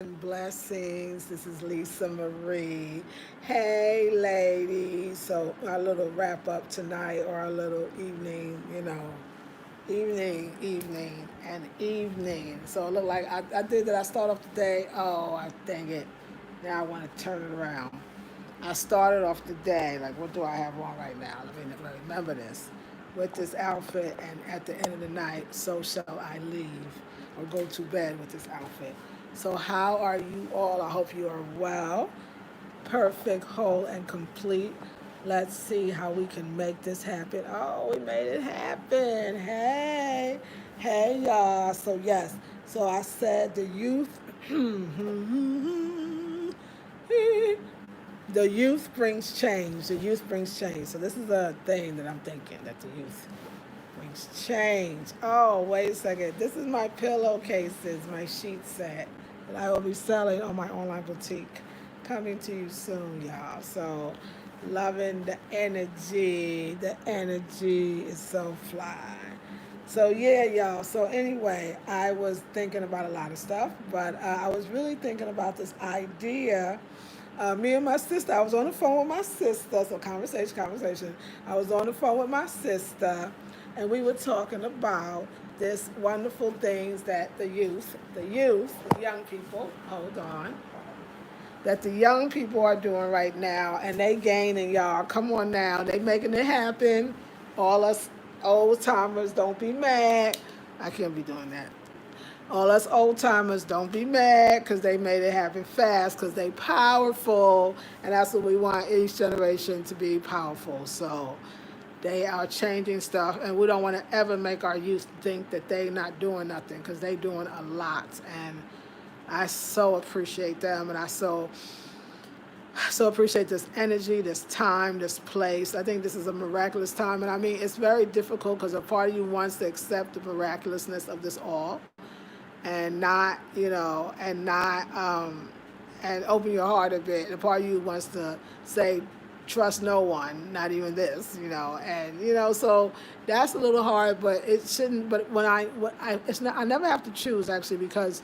and blessings. This is Lisa Marie. Hey, ladies. So, our little wrap up tonight, or our little evening, and evening. So, it looked like I did that. I start off the day. Oh, dang it. Now I want to turn it around. I started off the day, like, what do I have on right now? Let me remember this. With this outfit, and at the end of the night, so shall I leave or go to bed with this outfit. So, how are you all? I hope you are well, perfect, whole, and complete. Let's see how we can make this happen. Oh, we made it happen. Hey, hey, y'all. So, yes, so I said the youth. The youth brings change. The youth brings change. So this is a thing that I'm thinking, that the youth brings change. Oh, wait a second. This is my pillowcases, my sheet set that I will be selling on my online boutique. Coming to you soon, y'all. So loving the energy. The energy is so fly. So yeah, y'all. So anyway, I was thinking about a lot of stuff, but I was really thinking about this idea. Me and my sister, I was on the phone with my sister, so conversation. I was on the phone with my sister, and we were talking about this wonderful things that the young people, hold on, that the young people are doing right now, and they gaining, y'all. Come on now, they making it happen. All us old timers, don't be mad. I can't be doing that. All us old timers, don't be mad because they made it happen fast because they powerful, and that's what we want each generation to be powerful. So they are changing stuff, and we don't want to ever make our youth think that they not doing nothing because they doing a lot, and I so appreciate them, and I so appreciate this energy, this time, this place. I think this is a miraculous time, and I mean it's very difficult because a part of you wants to accept the miraculousness of this all, and not, and open your heart a bit. The part of you wants to say, trust no one, not even this, and so that's a little hard, but it shouldn't. But it's not. I never have to choose actually because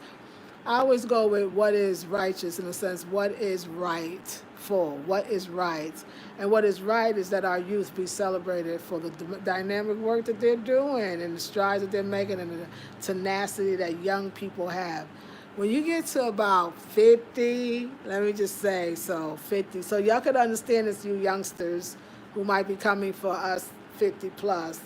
I always go with what is righteous in a sense, what is rightful, what is right. And what is right is that our youth be celebrated for the dynamic work that they're doing and the strides that they're making and the tenacity that young people have. When you get to about 50, let me just say, so 50, so y'all could understand this, you youngsters who might be coming for us 50 plus,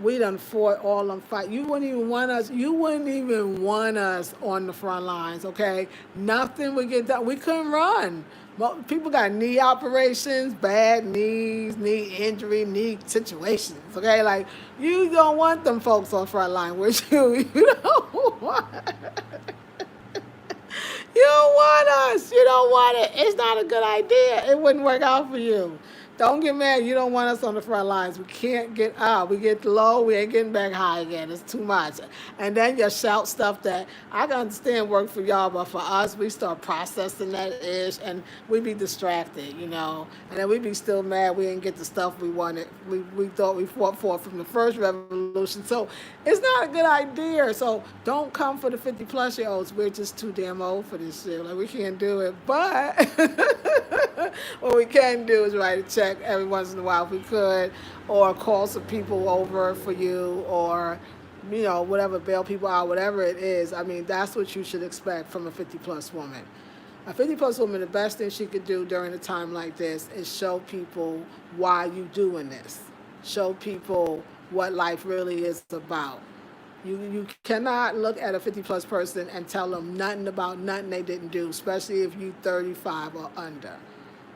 we done fought all them fight. You wouldn't even want us. You wouldn't even want us on the front lines. Okay, nothing would get done. We couldn't run. People got knee operations, bad knees, knee injury, knee situations. Okay, like you don't want them folks on front line with you. You don't want. You don't want us. You don't want it. It's not a good idea. It wouldn't work out for you. Don't get mad. You don't want us on the front lines. We can't get up. We get low. We ain't getting back high again. It's too much. And then you shout stuff that I can understand work for y'all, but for us, we start processing that ish, and we be distracted. And then we be still mad we didn't get the stuff we wanted. We thought we fought for from the first revolution. So it's not a good idea. So don't come for the 50 plus year olds. We're just too damn old for this shit. Like we can't do it. But what we can do is write a check every once in a while if we could, or call some people over for you, or whatever, bail people out, whatever it is. I mean, that's what you should expect from a 50 plus woman. A 50 plus woman, the best thing she could do during a time like this is show people why you doing this. Show people what life really is about. You cannot look at a 50 plus person and tell them nothing about nothing they didn't do, especially if you 35 or under,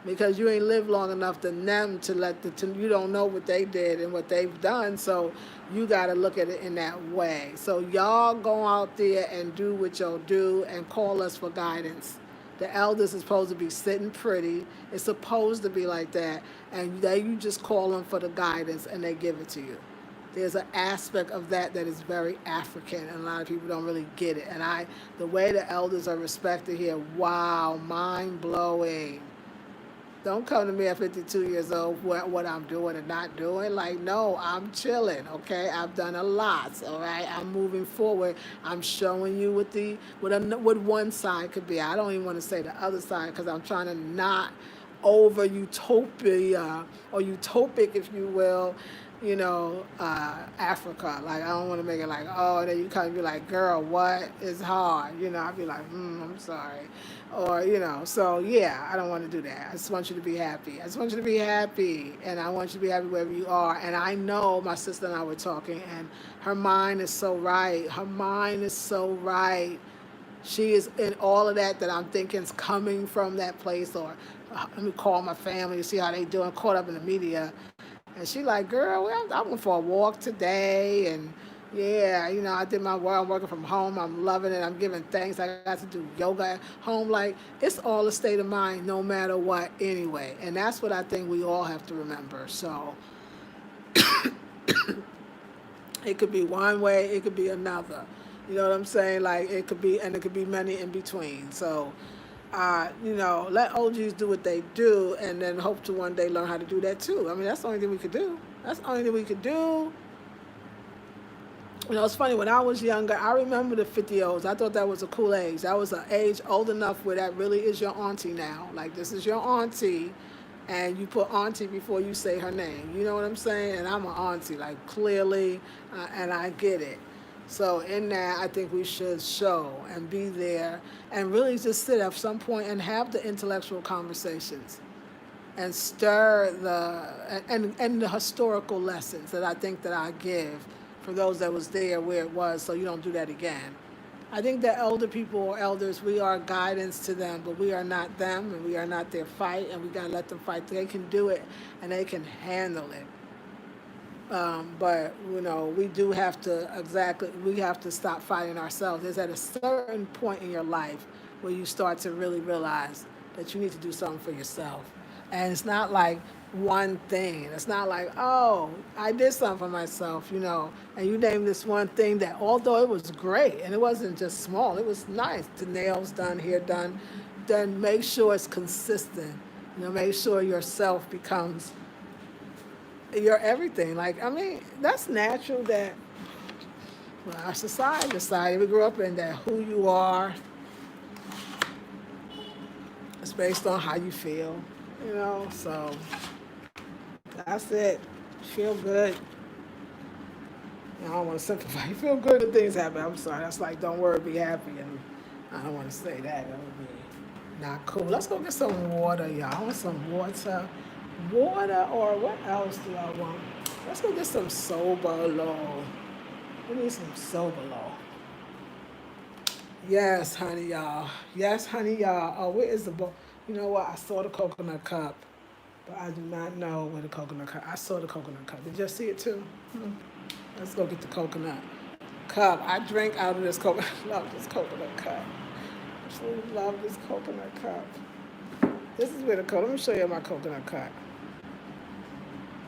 because you ain't lived long enough to them you don't know what they did and what they've done. So you got to look at it in that way. So y'all go out there and do what y'all do and call us for guidance. The elders is supposed to be sitting pretty. It's supposed to be like that. And you just call them for the guidance and they give it to you. There's an aspect of that is very African, and a lot of people don't really get it. And the way the elders are respected here, wow, mind blowing. Don't come to me at 52 years old what I'm doing and not doing. Like, no, I'm chilling, okay? I've done a lot, all right? I'm moving forward. I'm showing you what one side could be. I don't even want to say the other side because I'm trying to not over utopia or utopic, if you will, Africa. Like, I don't want to make it like, oh, and then you kind of be like, girl, what is hard? I'd be like, I'm sorry. Or, so yeah, I don't want to do that. I just want you to be happy. I just want you to be happy. And I want you to be happy wherever you are. And I know my sister and I were talking, and her mind is so right. Her mind is so right. She is in all of that I'm thinking is coming from that place. Or let me call my family to see how they doing, caught up in the media. And she like, girl, I went for a walk today, and yeah, I did my work. I'm working from home. I'm loving it. I'm giving thanks. I got to do yoga at home. Like, it's all a state of mind, no matter what, anyway. And that's what I think we all have to remember. So it could be one way, it could be another. You know what I'm saying? Like, it could be, and it could be many in between. So let OGs do what they do, and then hope to one day learn how to do that too. I mean, that's the only thing we could do. That's the only thing we could do. It's funny, when I was younger, I remember the 50-olds. I thought that was a cool age. That was an age old enough where that really is your auntie now. Like, this is your auntie, and you put auntie before you say her name. You know what I'm saying? And I'm an auntie, like, clearly, and I get it. So in that, I think we should show and be there and really just sit at some point and have the intellectual conversations and stir and the historical lessons that I think that I give for those that was there where it was, so you don't do that again. I think that elder people or elders, we are guidance to them, but we are not them, and we are not their fight, and we got to let them fight. They can do it, and they can handle it. But we do have to we have to stop fighting ourselves. There's at a certain point in your life where you start to really realize that you need to do something for yourself. And it's not like one thing. It's not like, oh, I did something for myself, and you name this one thing that, although it was great, and it wasn't just small, it was nice. The nails done, hair done, then make sure it's consistent. Make sure yourself becomes your everything. Like, I mean, that's natural that our society we grew up in, that who you are is based on how you feel, so that's it. Feel good. I don't want to simplify. You feel good when things happen. I'm sorry. That's like, don't worry, be happy. And I don't want to say that. That would be not cool. Let's go get some water, y'all. I want some water. Water, or what else do I want? Let's go get some Sobolo. We need some Sobolo. Yes, honey, y'all. Yes, honey, y'all. Oh, where is the bowl? You know what? I saw the coconut cup, but I do not know where the coconut cup. I saw the coconut cup. Did you see it too? Let's go get the coconut cup. I drink out of this coconut. Love this coconut cup. Absolutely love this coconut cup. This is where the coconut. Let me show you my coconut cup.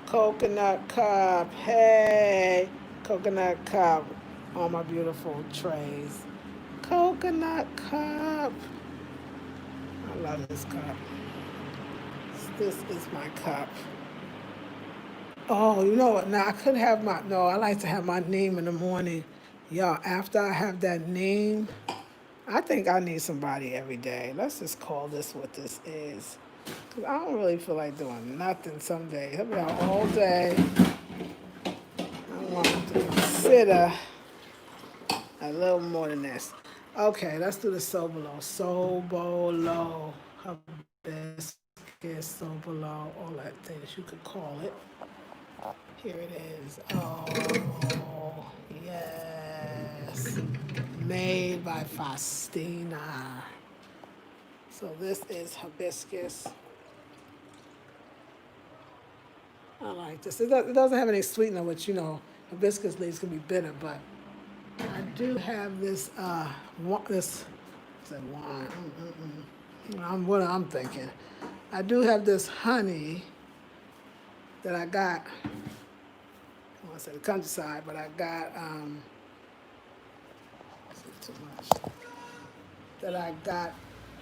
Coconut cup. Hey, coconut cup on my beautiful trays. Coconut cup. I love this cup. This is my cup. Oh, you know what? Now, I could have I like to have my name in the morning. Y'all, after I have that name, I think I need somebody every day. Let's just call this what this is. Because I don't really feel like doing nothing some days. I'll be out all day. I want to consider a little more than this. Okay, let's do the Sobolo. Sobolo. Hibiscus, Sobolo, all that things you could call it. Here it is. Oh, yes. Made by Faustina. So this is hibiscus. I like this. It doesn't have any sweetener, which, hibiscus leaves can be bitter, but I do have this, is that wine? What I'm thinking. I do have this honey that I got, I want to say the countryside, but I got, too much, that I got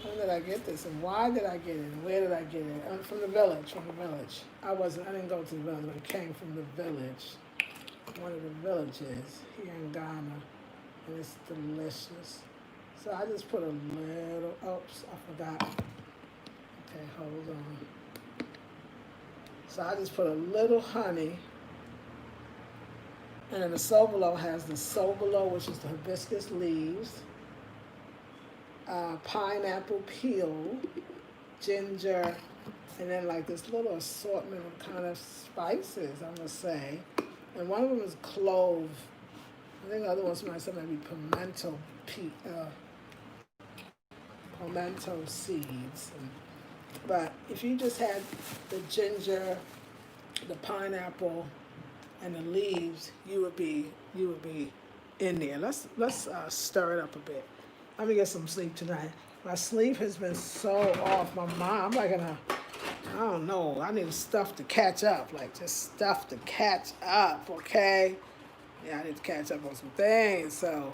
When did I get this, and why did I get it, and where did I get it? From the village, from the village. I didn't go to the village, but it came from the village. One of the villages here in Ghana, and it's delicious. So I just put a little, oops, I forgot. Okay, hold on. So I just put a little honey, and then the sobolo has the sobolo, which is the hibiscus leaves, pineapple peel, ginger, and then like this little assortment of kind of spices, I'm gonna say. And one of them is clove. I think the other one's maybe pimento seeds. But if you just had the ginger, the pineapple, and the leaves, you would be in there. Let's stir it up a bit. Let me get some sleep tonight. My sleep has been so off my mind. I don't know. I need stuff to catch up. Like just stuff to catch up, okay? Yeah, I need to catch up on some things. So,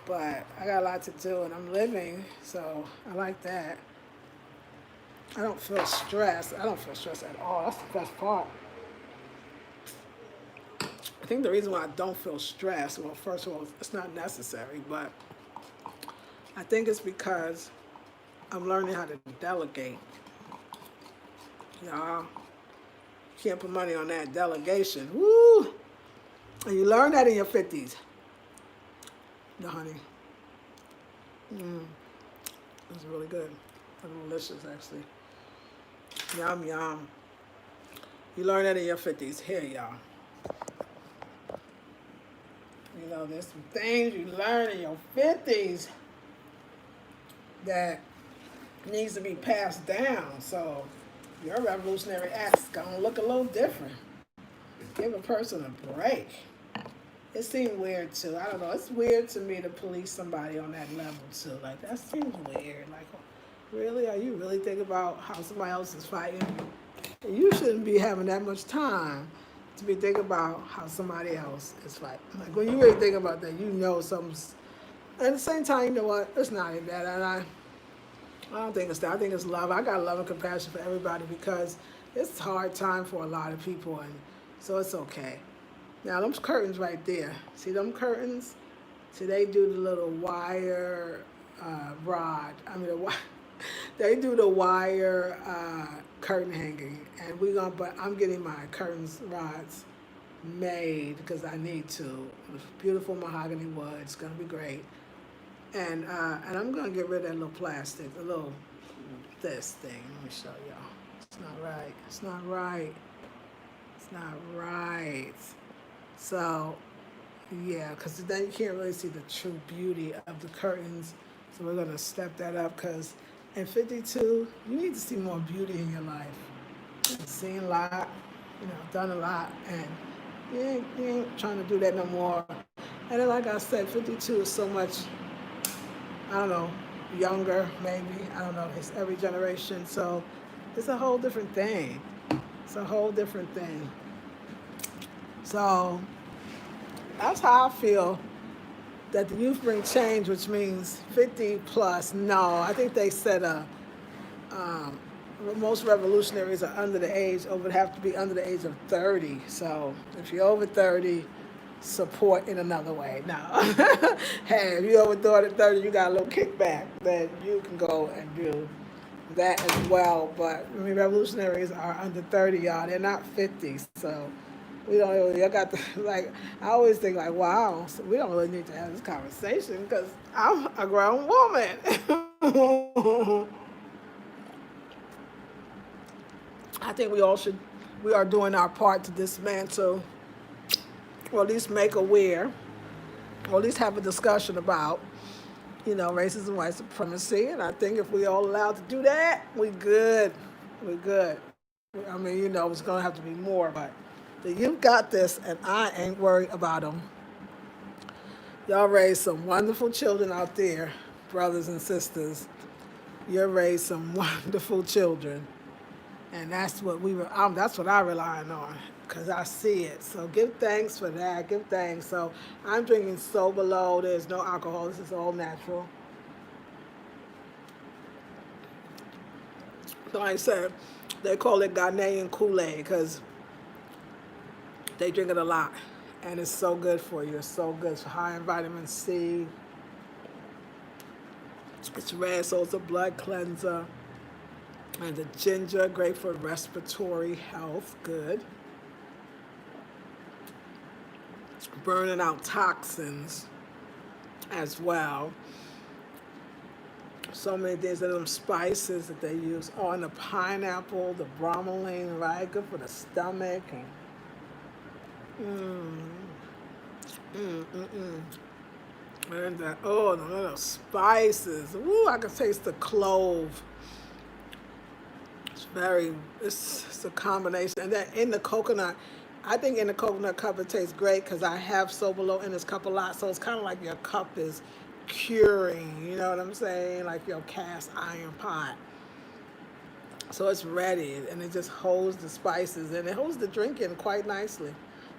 but I got a lot to do and I'm living, so I like that. I don't feel stressed. I don't feel stressed at all. That's the best part. I think the reason why I don't feel stressed, well, first of all, it's not necessary, but I think it's because I'm learning how to delegate. Y'all, can't put money on that delegation. Woo! And you learn that in your 50s. The honey. It's really good. Delicious, actually. Yum, yum. You learn that in your 50s. Here, y'all. You know, there's some things you learn in your 50s that needs to be passed down. So your revolutionary act's gonna look a little different. Give a person a break. It seemed weird too. I don't know. It's weird to me to police somebody on that level too. Like that seems weird. Like, really? Are you really thinking about how somebody else is fighting? You shouldn't be having that much time to be thinking about how somebody else is fighting. Like when you really think about that, you know something's. At the same time, you know what? It's not even that, and I don't think it's that. I think it's love. I got love and compassion for everybody because it's a hard time for a lot of people, and so it's okay. Now, them curtains right there. See them curtains? See, they do the little wire rod. They do the wire curtain hanging, and but I'm getting my curtains rods made because I need to. Beautiful mahogany wood. It's gonna be great. And I'm gonna get rid of that little plastic, this thing. Let me show y'all. It's not right. It's not right. It's not right. So, yeah, because then you can't really see the true beauty of the curtains. So we're gonna step that up because at 52, you need to see more beauty in your life. You've seen a lot, done a lot, and you ain't trying to do that no more. And then, like I said, 52 is so much, I don't know, younger maybe. I don't know. It's every generation, so it's a whole different thing. It's a whole different thing. So that's how I feel that the youth bring change, which means 50 plus. No, I think they said most revolutionaries are would have to be under the age of 30. So if you're over 30, support in another way. Now, hey, if you're over 30, you got a little kickback, then you can go and do that as well. But I mean, revolutionaries are under 30, y'all. They're not 50. So we don't really, I always think like, wow, so we don't really need to have this conversation because I'm a grown woman. I think we are doing our part to dismantle, or at least make aware, or at least have a discussion about, racism, white supremacy. And I think if we all allowed to do that, we good. We're good. I mean, it's going to have to be more, but the youth got this, and I ain't worried about them. Y'all raised some wonderful children out there, brothers and sisters. You raised some wonderful children, and that's what that's what I rely on, because I see it. So give thanks for that. Give thanks. So I'm drinking Sobolo. There's no alcohol. This is all natural. So like I said, they call it Ghanaian Kool-Aid because they drink it a lot. And it's so good for you. It's so good. It's high in vitamin C. It's red, so it's a blood cleanser. And the ginger, great for respiratory health. Good. Burning out toxins as well. So many things of them spices that they use. Oh, and the pineapple, the bromelain, right? Good for the stomach. And, and that, oh, the little spices. Ooh, I can taste the clove. It's a combination. And then in the coconut, I think in the coconut cup it tastes great because I have Sobolo in this cup a lot. So it's kind of like your cup is curing, you know what I'm saying? Like your cast iron pot. So it's ready and it just holds the spices and it holds the drink in quite nicely.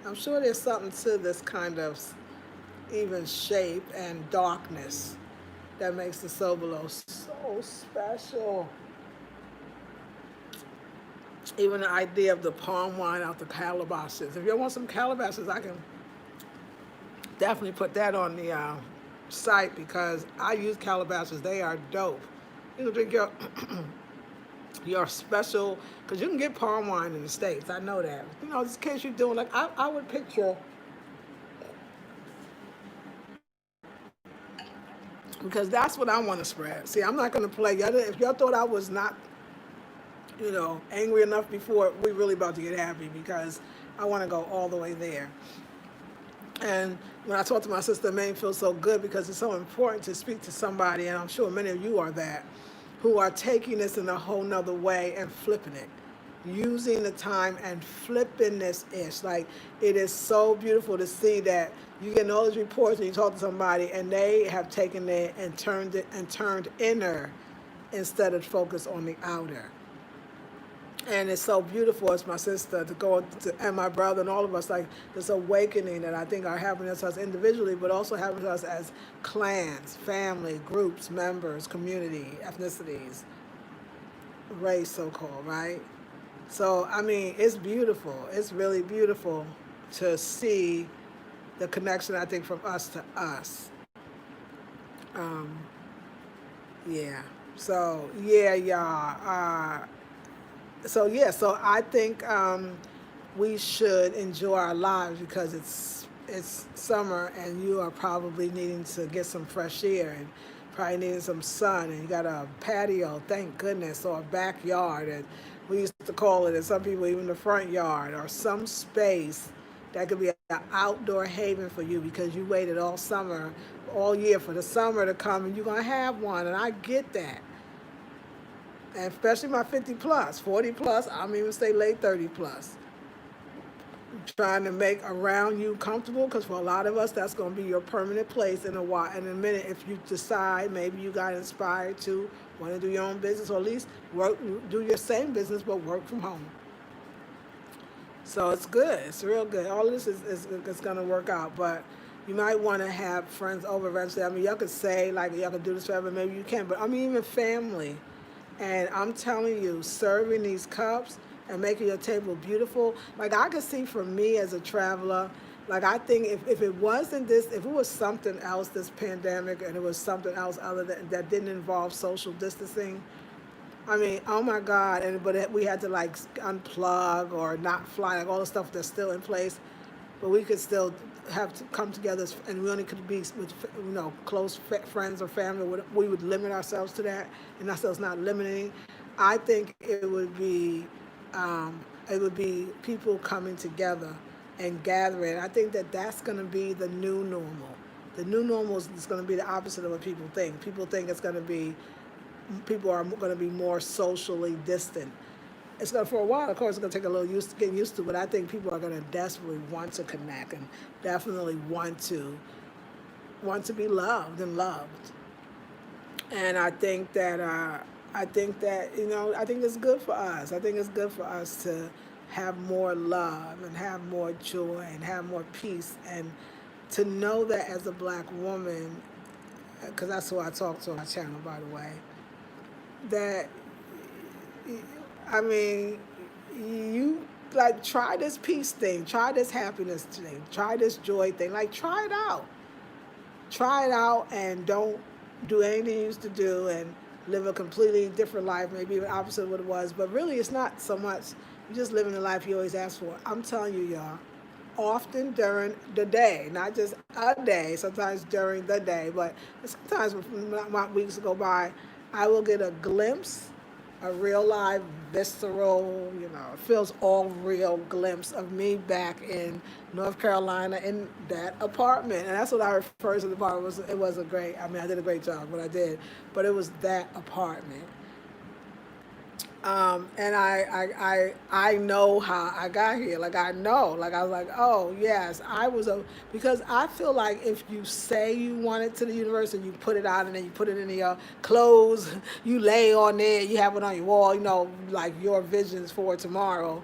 I'm sure there's something to this kind of even shape and darkness that makes the Sobolo so special. Even the idea of the palm wine out the calabashes. If you want some calabashes, I can definitely put that on the site because I use calabashes. They are dope. You can drink your your special, because you can get palm wine in the States. I know that. You know, just in case you're doing, like, I would picture, because that's what I want to spread. See, I'm not going to play. If y'all thought I was not, angry enough before, we really about to get happy because I want to go all the way there. And when I talk to my sister, it made me feel so good because it's so important to speak to somebody, and I'm sure many of you are that, who are taking this in a whole nother way and flipping it. Using the time and flipping this ish. Like, it is so beautiful to see that you get all those reports and you talk to somebody and they have taken it and turned inner instead of focus on the outer. And it's so beautiful as my sister to go to, and my brother and all of us, like this awakening that I think are happening to us individually, but also happening to us as clans, family, groups, members, community, ethnicities, race, so-called, right? So, I mean, it's beautiful. It's really beautiful to see the connection, I think, from us to us. Um, yeah. So, yeah, y'all. So I think we should enjoy our lives because it's summer and you are probably needing to get some fresh air and probably needing some sun, and you got a patio, thank goodness, or a backyard, and we used to call it, and some people even the front yard, or some space that could be an outdoor haven for you because you waited all summer, all year for the summer to come, and you're going to have one, and I get that. And especially my 50 plus, 40 plus, I'm even say late 30 plus. Trying to make around you comfortable, because for a lot of us, that's going to be your permanent place in a while. In a minute, if you decide maybe you got inspired to want to do your own business, or at least do your same business, but work from home. So it's good. It's real good. All of this is going to work out, but you might want to have friends over eventually. I mean, y'all could say, like, y'all could do this forever, maybe you can, but I mean, even family. And I'm telling you, serving these cups and making your table beautiful, like I could see for me as a traveler, like I think if it wasn't this, if it was something else, this pandemic, and it was something else other than that didn't involve social distancing, I mean, oh my God, but we had to like unplug or not fly, like all the stuff that's still in place, but we could still have to come together, and we only could be with close friends or family. We would limit ourselves to that, and ourselves not limiting. I think it would be people coming together and gathering. I think that that's going to be the new normal. The new normal is going to be the opposite of what people think. People think it's going to be people are going to be more socially distant. It's going to, for a while, of course, it's going to take a little getting used to, but I think people are going to desperately want to connect and definitely want to be loved and loved. And I think that I think it's good for us. I think it's good for us to have more love and have more joy and have more peace, and to know that as a black woman, because that's who I talk to on my channel, by the way, that I mean, you like try this peace thing, try this happiness thing, try this joy thing. Like try it out. Try it out and don't do anything you used to do and live a completely different life, maybe even opposite of what it was. But really, it's not so much you just living the life you always asked for. I'm telling you, y'all, often during the day, not just a day, sometimes during the day, but sometimes when my weeks go by, I will get a glimpse, a real live, visceral, it feels all real glimpse of me back in North Carolina in that apartment. And that's what I refer to the apartment. It was a great, I mean, I did a great job, what I did, but it was that apartment. And I know how I got here. Like I know. Like I was like, oh yes, because I feel like if you say you want it to the universe and you put it out and then you put it in your clothes, you lay on there, you have it on your wall, like your visions for tomorrow.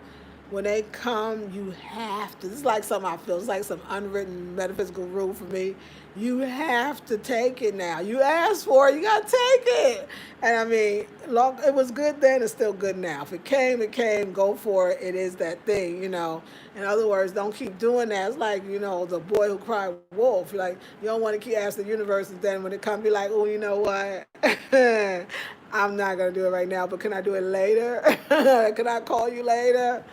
When they come, you have to. This is like something I feel. It's like some unwritten metaphysical rule for me. You have to take it now. You asked for it. You got to take it. And I mean, it was good then. It's still good now. If it came, it came. Go for it. It is that thing, In other words, don't keep doing that. It's like, the boy who cried wolf. You're like, you don't want to keep asking the universe. And then when it comes, be like, oh, you know what? I'm not going to do it right now, but can I do it later? Can I call you later?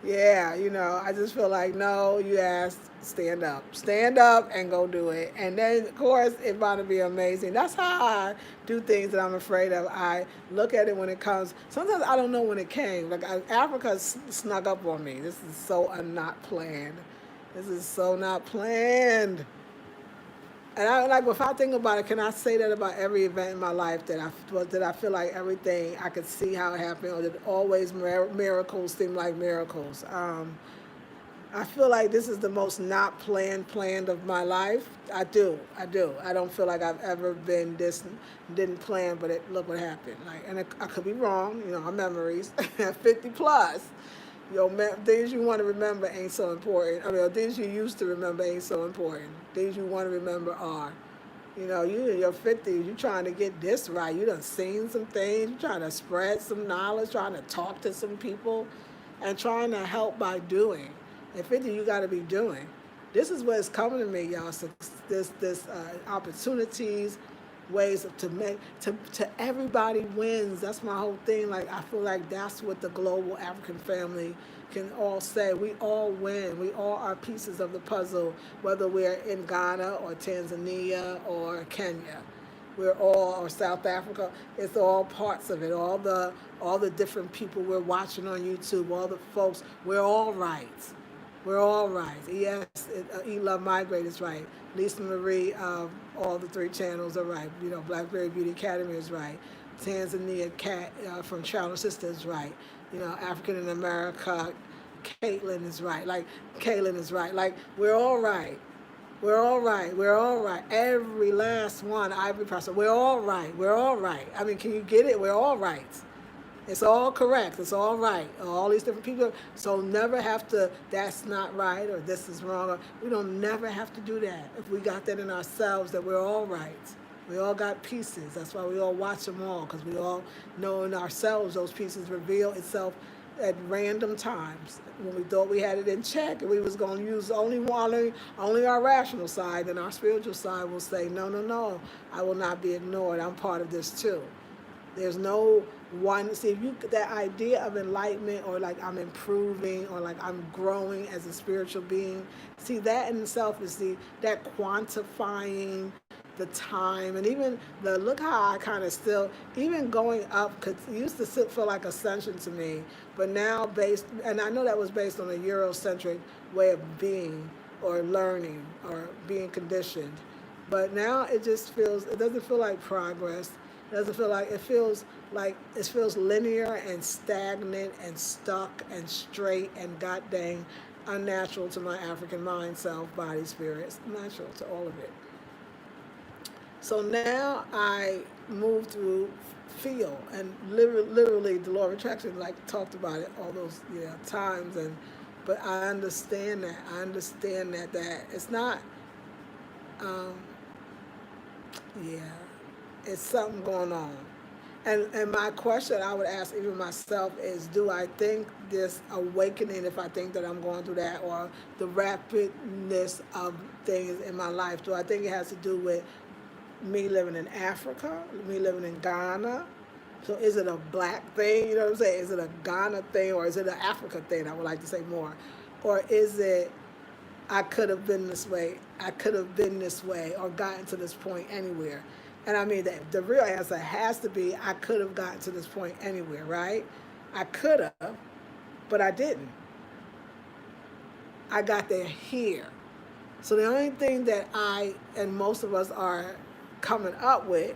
Yeah, I just feel like, no, you asked, stand up and go do it. And then, of course, it's about to be amazing. That's how I do things that I'm afraid of. I look at it when it comes. Sometimes I don't know when it came. Like Africa snuck up on me. This is so not planned. This is so not planned. And if I think about it, can I say that about every event in my life that I feel like everything I could see how it happened, or that always miracles seem like miracles. I feel like this is the most not planned of my life. I do. I don't feel like I've ever been this didn't plan, but look what happened. I could be wrong. Our memories, 50 plus. Things you want to remember ain't so important. I mean, things you used to remember ain't so important. Things you want to remember are. You in your 50s, you trying to get this right. You done seen some things. You trying to spread some knowledge, trying to talk to some people, and trying to help by doing. At 50, you got to be doing. This is what's coming to me, y'all. So this opportunities, ways to everybody wins. That's my whole thing. Like I feel like that's what the global African family can all say. We all win. We all are pieces of the puzzle, whether we're in Ghana or Tanzania or Kenya. Or South Africa. It's all parts of it. All the different people we're watching on YouTube. All the folks. We're all right. We're all right. Yes, Love Migrate is right. Lisa Marie, all the 3 channels are right. Blackberry Beauty Academy is right. Tanzania Cat from Channel Sister is right. African in America, Caitlin is right. Kaylin is right. We're all right. We're all right. We're all right. Every last one, Ivory Person. We're all right. We're all right. I mean, can you get it? We're all right. It's all correct. It's all right. All these different people. So never have to, that's not right or this is wrong. We don't never have to do that. If we got that in ourselves, that we're all right. We all got pieces. That's why we all watch them all, because we all know in ourselves those pieces reveal itself at random times. When we thought we had it in check and we was going to use only our rational side, and our spiritual side will say, no, I will not be ignored. I'm part of this too. There's no one. See, that idea of enlightenment, or like I'm improving, or like I'm growing as a spiritual being. See, that in itself is that quantifying the time, and even look how I kind of still, even going up, because it used to feel like ascension to me, but now and I know that was based on a Eurocentric way of being, or learning, or being conditioned, but now it doesn't feel like progress. Doesn't feel like it feels linear and stagnant and stuck and straight and god dang unnatural to my African mind, self, body, spirit. It's natural to all of it. So now I move through feel, and literally the law of attraction, talked about it all those times, but I understand that. That it's not it's something going on. And my question I would ask even myself is, do I think this awakening, if I think that I'm going through that, or the rapidness of things in my life, do I think it has to do with me living in Africa, me living in Ghana? So is it a black thing? You know what I'm saying? Is it a Ghana thing, or is it an Africa thing? I would like to say more. Or is it I could have been this way, I could have been this way, or gotten to this point anywhere? And I mean, the real answer has to be I could have gotten to this point anywhere, right? I could have, but I didn't. I got there here. So the only thing that I and most of us are coming up with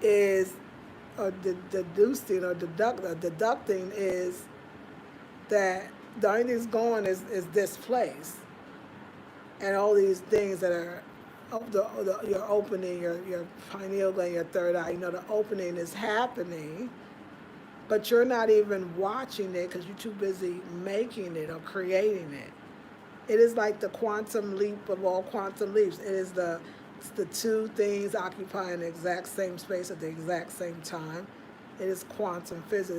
is, or deducing or deducting is that the only thing that's going is this place. And all these things that are your opening, your pineal gland, your third eye, the opening is happening, but you're not even watching it because you're too busy making it or creating it. It is like the quantum leap of all quantum leaps. It's the two things occupying the exact same space at the exact same time. It is quantum physics.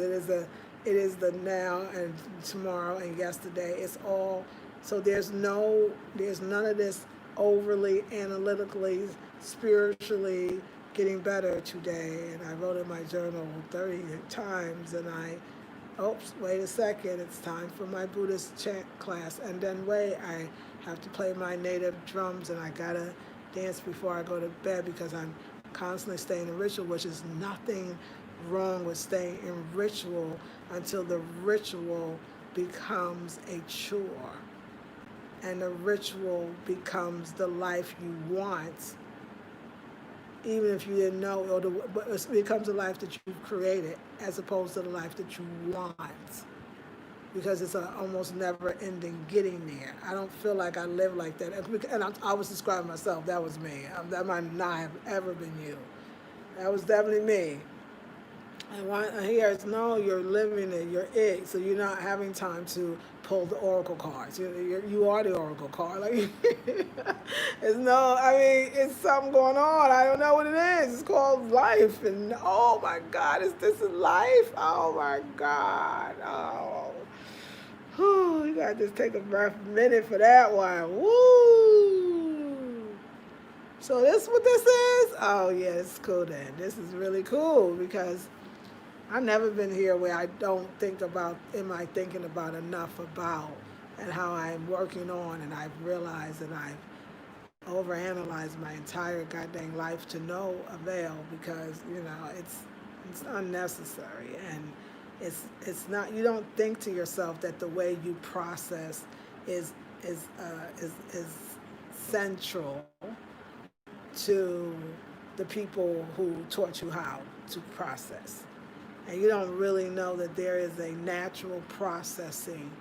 It is the now and tomorrow and yesterday. It's all. So there's none of this overly analytically, spiritually getting better today. And I wrote in my journal 30 times, and oops, wait a second, it's time for my Buddhist chant class. And then wait, I have to play my native drums, and I gotta dance before I go to bed because I'm constantly staying in ritual, which is nothing wrong with staying in ritual until the ritual becomes a chore. And the ritual becomes the life you want, even if you didn't know, but it becomes a life that you've created as opposed to the life that you want. Because it's an almost never-ending getting there. I don't feel like I live like that. And I was describing myself. That was me. That might not have ever been you. That was definitely me. And here it's no, you're living it, you're it. So you're not having time to pull the oracle cards. You are the oracle card. Like it's no, I mean, it's something going on. I don't know what it is. It's called life. And oh my God, is this life? Oh my God. Oh. Whew, you gotta just take a breath minute for that one. Woo! So this what this is? Oh yeah, it's cool then. This is really cool because I've never been here where I don't think about, am I thinking about enough about, and how I'm working on, and I've realized that I've overanalyzed my entire goddamn life to no avail because, it's unnecessary. And it's not, you don't think to yourself that the way you process is central to the people who taught you how to process. And you don't really know that there is a natural processing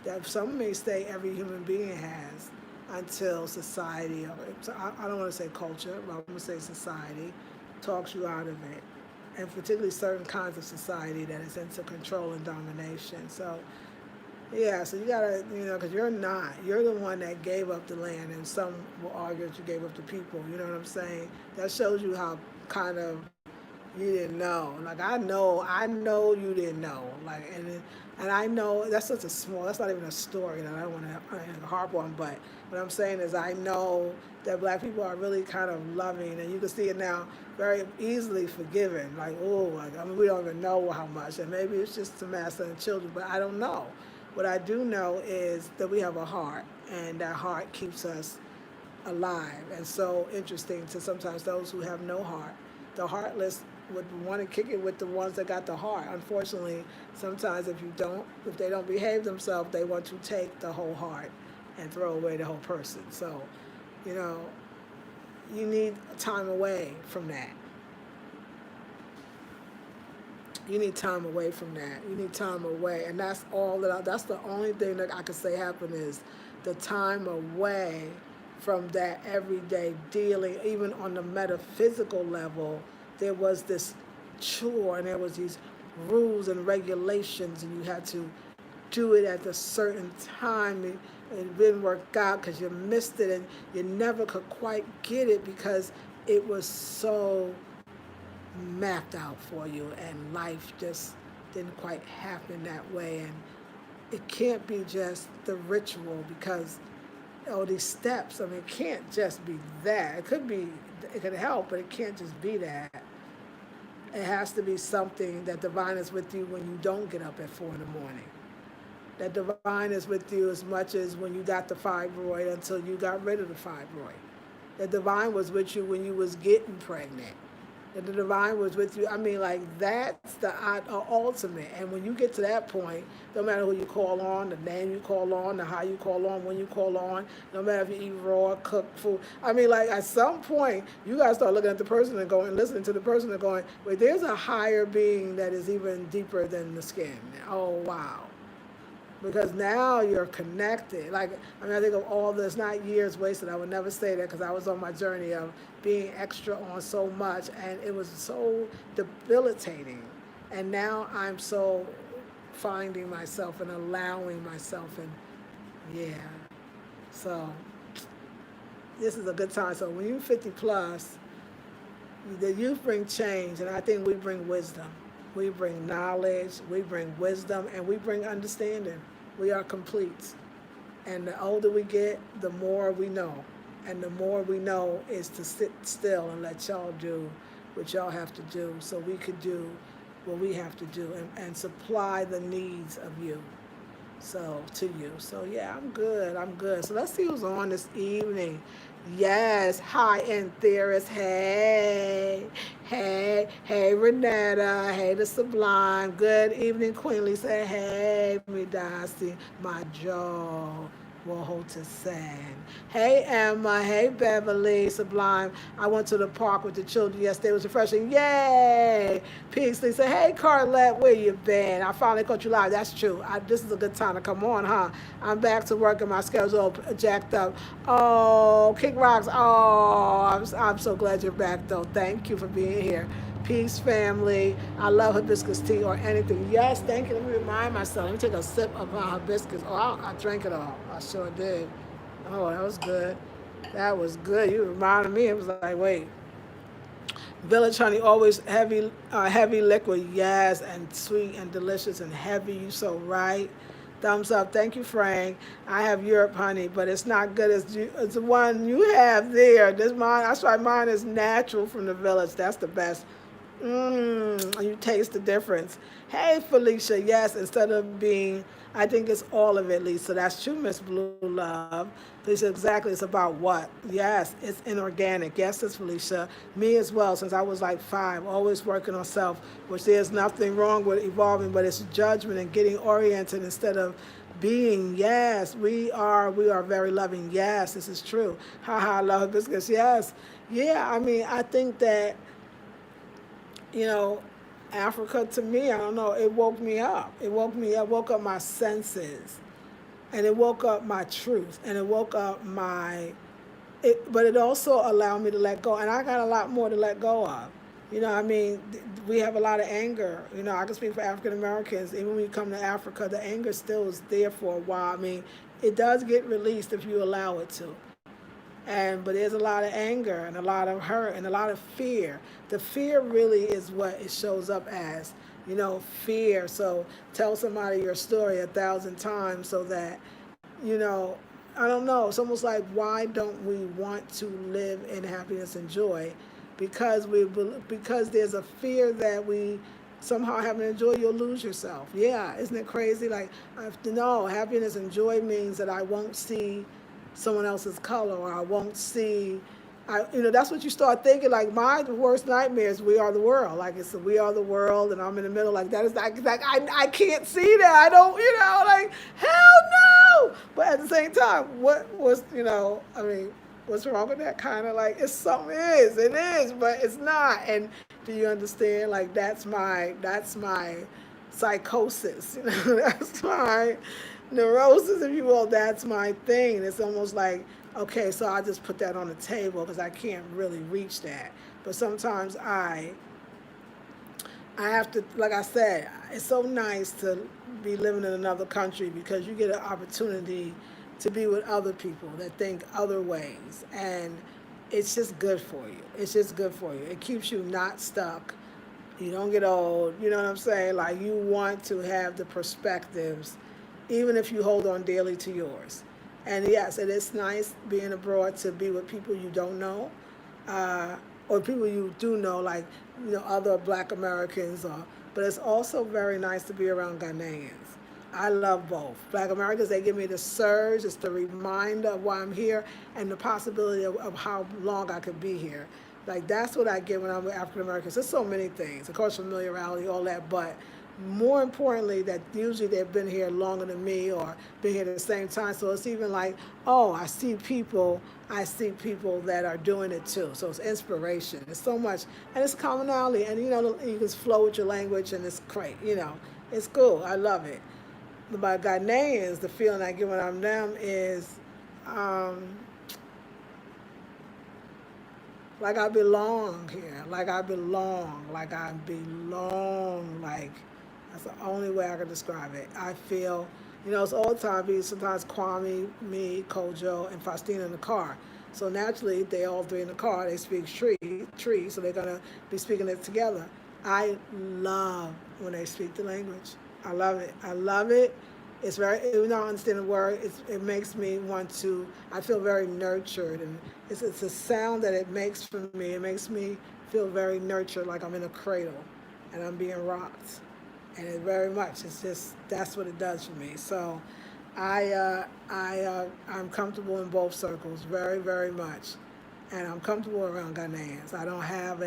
that some may say every human being has until society, or I don't want to say culture, but I'm going to say society, talks you out of it. And particularly certain kinds of society that is into control and domination. So, yeah, so you gotta, because you're the one that gave up the land, and some will argue that you gave up the people, you know what I'm saying? That shows you how kind of you didn't know. Like I know you didn't know. Like and I know that's such a small. That's not even a story that I don't want to harp on. But what I'm saying is I know that black people are really kind of loving, and you can see it now very easily forgiving. Like I mean we don't even know how much, and maybe it's just to master and children, but I don't know. What I do know is that we have a heart, and that heart keeps us alive. And so interesting to sometimes those who have no heart. The heartless would want to kick it with the ones that got the heart. Unfortunately, sometimes if they don't behave themselves, they want to take the whole heart and throw away the whole person. So, you need time away from that. You need time away from that. You need time away, and that's all that's the only thing that I could say happened is the time away from that everyday dealing. Even on the metaphysical level, there was this chore, and there was these rules and regulations, and you had to do it at a certain time. It didn't work out because you missed it, and you never could quite get it because it was so mapped out for you, and life just didn't quite happen that way. And it can't be just the ritual, because all these steps, I mean, it can't just be that. It could be, it could help, but it can't just be that. It has to be something that divine is with you when you don't get up at 4 in the morning. That divine is with you as much as when you got the fibroid until you got rid of the fibroid. That divine was with you when you was getting pregnant. That the divine was with you. I mean, like, that's the ultimate. And when you get to that point, no matter who you call on, the name you call on, the how you call on, when you call on, no matter if you eat raw, cooked food. I mean, like, at some point, you got to start looking at the person and going, listening to the person and going, wait, there's a higher being that is even deeper than the skin. Oh, wow. Because now you're connected. Like, I mean, I think of all this, not years wasted. I would never say that, because I was on my journey of being extra on so much, and it was so debilitating. And now I'm so finding myself and allowing myself, and yeah. So this is a good time. So when you're 50 plus, the youth bring change, and I think we bring wisdom. We bring knowledge, we bring wisdom, and we bring understanding. We are complete. And the older we get, the more we know. And the more we know is to sit still and let y'all do what y'all have to do, so we could do what we have to do, and supply the needs of you. So, to you. So, yeah, I'm good. I'm good. So, let's see who's on this evening. Yes, high-end theorist. Hey, hey, hey, Renetta. Hey, the Sublime. Good evening, Queen Lisa. Hey, me Darcy, my Joe. Will hold to send. Hey, Emma. Hey, Beverly. Sublime. I went to the park with the children yesterday. It was refreshing. Yay! Peace. Lisa. Hey, Carlette. Where you been? I finally caught you live. That's true. This is a good time to come on, huh? I'm back to work and my schedule's all jacked up. Oh, Kick Rocks. Oh, I'm so glad you're back, though. Thank you for being here. Peace, family. I love hibiscus tea or anything. Yes, thank you. Let me remind myself. Let me take a sip of my hibiscus. Oh, I drank it all. I sure did. Oh, that was good. That was good. You reminded me. It was like, wait. Village honey, always heavy liquid. Yes, and sweet and delicious and heavy. You so right. Thumbs up. Thank you, Frank. I have Europe honey, but it's not good as the one you have there. This mine. That's why mine is natural from the village. That's the best. You taste the difference. Hey, Felicia. Yes, instead of being, I think it's all of it, Lisa. That's true, Miss Blue Love. Felicia, exactly. It's about what? Yes, it's inorganic. Yes, it's Felicia. Me as well, since I was like 5, always working on self, which there's nothing wrong with evolving, but it's judgment and getting oriented instead of being. Yes, we are very loving. Yes, this is true. Haha, I love hibiscus. Yes. Yeah, I mean, I think that, you know, Africa to me, I don't know, it woke me up. It woke me up, woke up my senses, and it woke up my truth, and it woke up but it also allowed me to let go, and I got a lot more to let go of. You know, I mean, we have a lot of anger. You know, I can speak for African Americans. Even when you come to Africa, the anger still is there for a while. I mean, it does get released if you allow it to. But there's a lot of anger and a lot of hurt and a lot of fear. The fear really is what it shows up as, you know, fear. So tell somebody your story 1,000 times so that, you know, I don't know. It's almost like, why don't we want to live in happiness and joy? Because there's a fear that we somehow having to enjoy, you'll lose yourself. Yeah, isn't it crazy? Like, I have to know happiness and joy means that I won't see someone else's color, or I won't see, that's what you start thinking. Like, my worst nightmare is we are the world. Like, it's we are the world, and I'm in the middle. Like, that is like I can't see that. I don't, like, hell no. But at the same time, what was, I mean, what's wrong with that? Kind of like, it's something it is, but it's not. And do you understand? Like, that's my psychosis. That's my neurosis, if you will. That's my thing. It's almost like, okay, so I just put that on the table because I can't really reach that. But sometimes I have to, like I said, it's so nice to be living in another country because you get an opportunity to be with other people that think other ways. And it's just good for you. It's just good for you. It keeps you not stuck. You don't get old. You know what I'm saying? Like you want to have the perspectives, even if you hold on daily to yours. And yes, it is nice being abroad to be with people you don't know, uh, or people you do know, like other Black Americans. But it's also very nice to be around Ghanaians. I love both. Black Americans, they give me the surge. It's the reminder of why I'm here and the possibility of how long I could be here. Like that's what I get when I'm with African Americans. There's so many things, of course, familiarity, all that, but more importantly, that usually they've been here longer than me or been here at the same time. So it's even like, oh, I see people that are doing it too. So it's inspiration. It's so much, and it's commonality, and you can flow with your language, and it's great. It's cool. I love it. But Ghanaians, the feeling I get when I'm them is, um, like I belong here, like I belong, like that's the only way I can describe it. I feel, it's all the time because sometimes Kwame, me, Kojo, and Faustina in the car. So naturally, they all three in the car, they speak tree, so they're gonna be speaking it together. I love when they speak the language. I love it. I love it. It's very, even though I understand the word, it makes me want to, I feel very nurtured. And it's a sound that it makes for me. It makes me feel very nurtured, like I'm in a cradle and I'm being rocked. And it very much, it's just, that's what it does for me. So I'm comfortable in both circles, very, very much. And I'm comfortable around Ghanaians. I don't have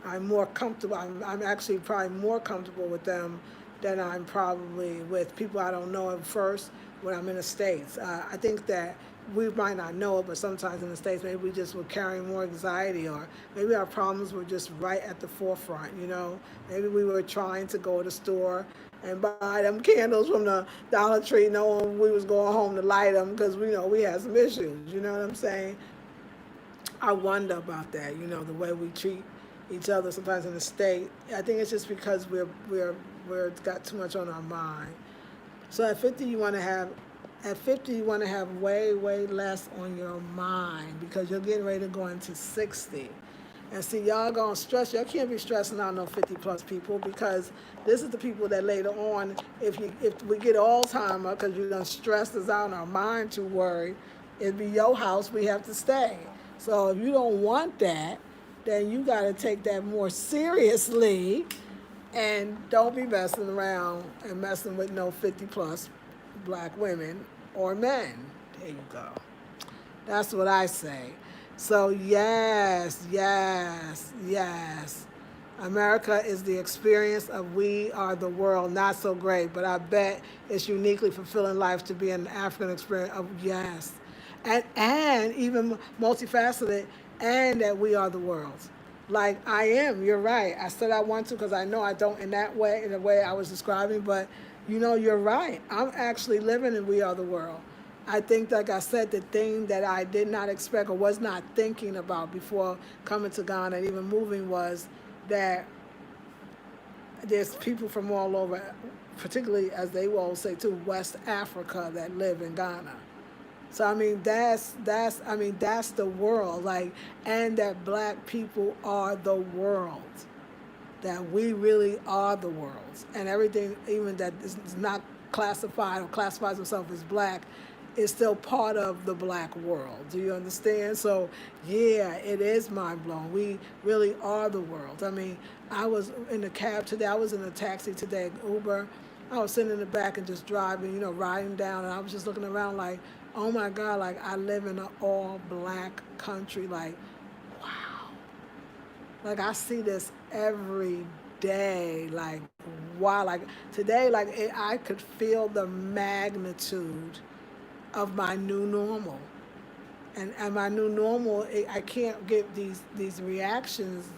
I'm more comfortable, I'm actually probably more comfortable with them than I'm probably with people I don't know at first when I'm in the States. I think that we might not know it, but sometimes in the States, maybe we just were carrying more anxiety, or maybe our problems were just right at the forefront. Maybe we were trying to go to the store and buy them candles from the Dollar Tree knowing we was going home to light them because we had some issues. You know what I'm saying? I wonder about that, the way we treat each other sometimes in the state. I think it's just because we're got too much on our mind. So at 50 you want to have way, way less on your mind because you're getting ready to go into 60. And see, y'all gonna stress. Y'all can't be stressing out no 50 plus people because this is the people that later on, if we get Alzheimer because you done stressed us out in our mind too worried, it'd be your house we have to stay. So if you don't want that, then you got to take that more seriously and don't be messing around and messing with no 50 plus Black women or men. There you go. That's what I say. So yes, yes, yes. America is the experience of we are the world. Not so great, but I bet it's uniquely fulfilling life to be an African experience of yes. And even multifaceted, and that we are the world. Like I am, you're right. I said I want to because I know I don't in the way I was describing, but you're right. I'm actually living in We Are the World. I think, like I said, the thing that I did not expect or was not thinking about before coming to Ghana and even moving was that there's people from all over, particularly as they will say too, West Africa that live in Ghana. So I mean that's the world, like, and that Black people are the world, that we really are the world, and everything even that is not classified or classifies itself as Black is still part of the Black world. Do you understand? So yeah, it is mind blowing. We really are the world. I mean, I was in the cab today. I was in a taxi today, Uber. I was sitting in the back and just driving, riding down, and I was just looking around like, oh my God, like I live in an all Black country. Like, wow. Like I see this every day. Like, wow. Like today, like I could feel the magnitude of my new normal. And my new normal, I can't get these reactions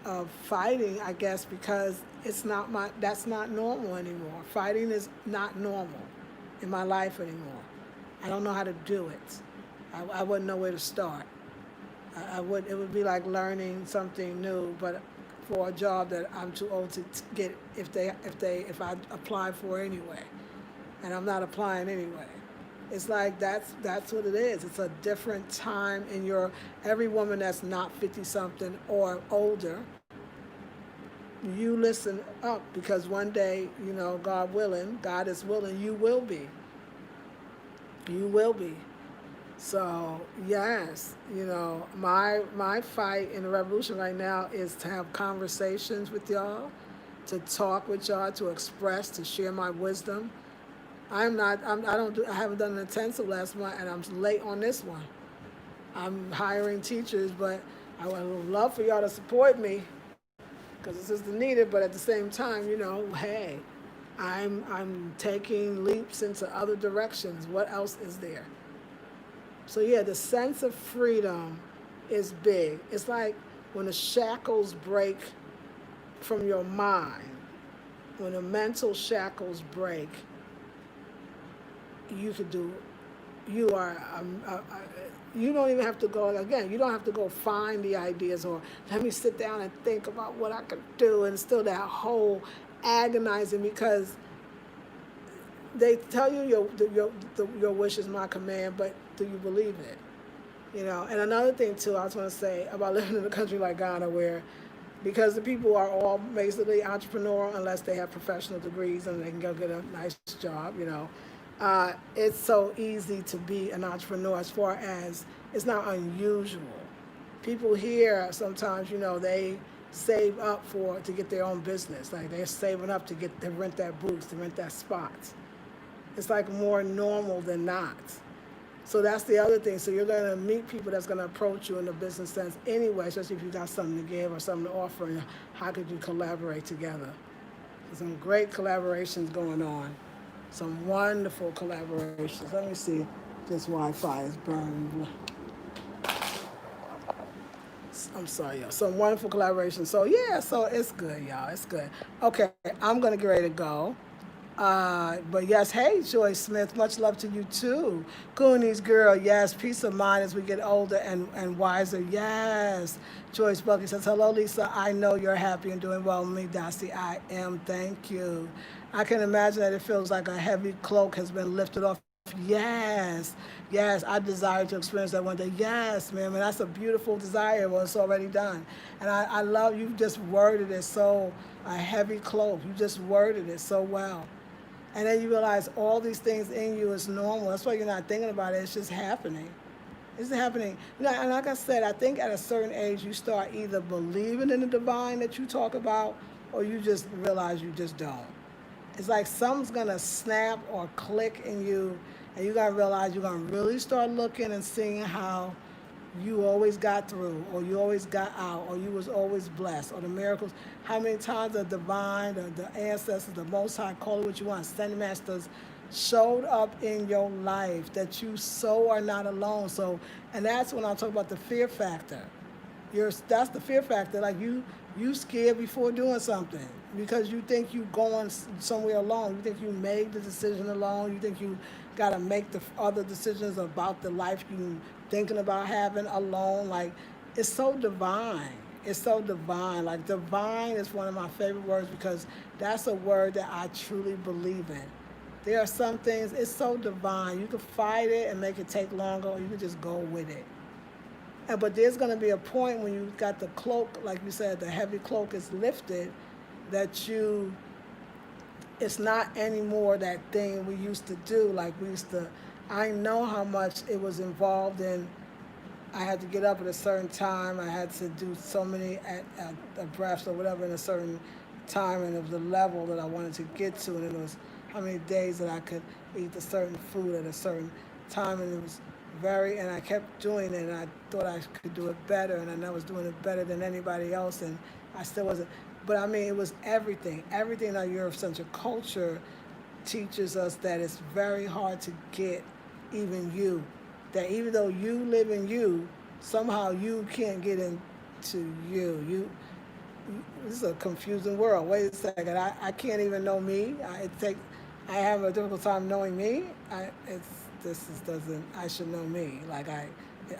of fighting, I guess, because that's not normal anymore. Fighting is not normal in my life anymore. I don't know how to do it. I wouldn't know where to start. It would be like learning something new, but for a job that I'm too old to get if I apply for anyway, and I'm not applying anyway. It's like that's what it is. It's a different time every woman that's not 50 something or older, you listen up, because one day, God willing, God is willing, you will be. You will be. So yes, my fight in the revolution right now is to have conversations with y'all, to talk with y'all, to express, to share my wisdom. I'm not. I don't do. I haven't done an intensive last month, and I'm late on this one. I'm hiring teachers, but I would love for y'all to support me because this is needed. But at the same time, hey, I'm taking leaps into other directions. What else is there? So yeah, the sense of freedom is big. It's like when the shackles break from your mind, when the mental shackles break, you could do. You are. You don't even have to go again. You don't have to go find the ideas or let me sit down and think about what I could do, and still that whole agonizing, because they tell you your wish is my command, but do you believe it? And another thing too, I was going to say about living in a country like Ghana, where because the people are all basically entrepreneurial unless they have professional degrees and they can go get a nice job, it's so easy to be an entrepreneur, as far as it's not unusual. People here sometimes, they save up to get their own business. Like they're saving up to rent that booth, to rent that spot. It's like more normal than not. So that's the other thing. So you're going to meet people that's going to approach you in the business sense anyway, especially if you got something to give or something to offer. And how could you collaborate together? There's some great collaborations going on. Some wonderful collaborations. Let me see. This Wi-Fi is burned. I'm sorry, y'all. Some wonderful collaborations. So yeah, so it's good, y'all. It's good. Okay, I'm going to get ready to go. But yes, hey, Joyce Smith, much love to you too. Goonies girl, yes, peace of mind as we get older and wiser, yes. Joyce Bucky says, hello, Lisa, I know you're happy and doing well with me, Darcy. I am, thank you. I can imagine that it feels like a heavy cloak has been lifted off. Yes, yes, I desire to experience that one day. Yes, man, that's a beautiful desire. Well, it's already done. And I love, you just worded it so, a heavy cloak. You just worded it so well. And then you realize all these things in you is normal. That's why you're not thinking about it. It's just happening. It's happening. And like I said, I think at a certain age, you start either believing in the divine that you talk about, or you just realize you just don't. It's like something's going to snap or click in you, and you got to realize you're going to really start looking and seeing how you always got through, or you always got out, or you was always blessed, or the miracles. How many times the divine, the ancestors, the Most High, call it what you want, Send Masters, showed up in your life, that you so are not alone. So, and that's when I talk about the fear factor. That's the fear factor. Like you scared before doing something because you think you going somewhere alone. You think you made the decision alone. You think you got to make the other decisions about the life you thinking about having alone. Like, it's so divine. It's so divine. Like, divine is one of my favorite words because that's a word that I truly believe in. There are some things, it's so divine. You can fight it and make it take longer, or you can just go with it. But there's going to be a point when you got the cloak, like you said, the heavy cloak is lifted, that it's not anymore that thing we used to do. Like I know how much it was involved in. I had to get up at a certain time. I had to do so many breaths or whatever in a certain time, and it was the level that I wanted to get to, and it was how many days that I could eat a certain food at a certain time, and it was and I kept doing it, and I thought I could do it better, and I was doing it better than anybody else, and I still wasn't. But I mean, it was everything. Everything that Eurocentric culture teaches us, that it's very hard to get even you. That even though you live in you, somehow you can't get into you. This is a confusing world. Wait a second. I can't even know me. I have a difficult time knowing me. I should know me. Like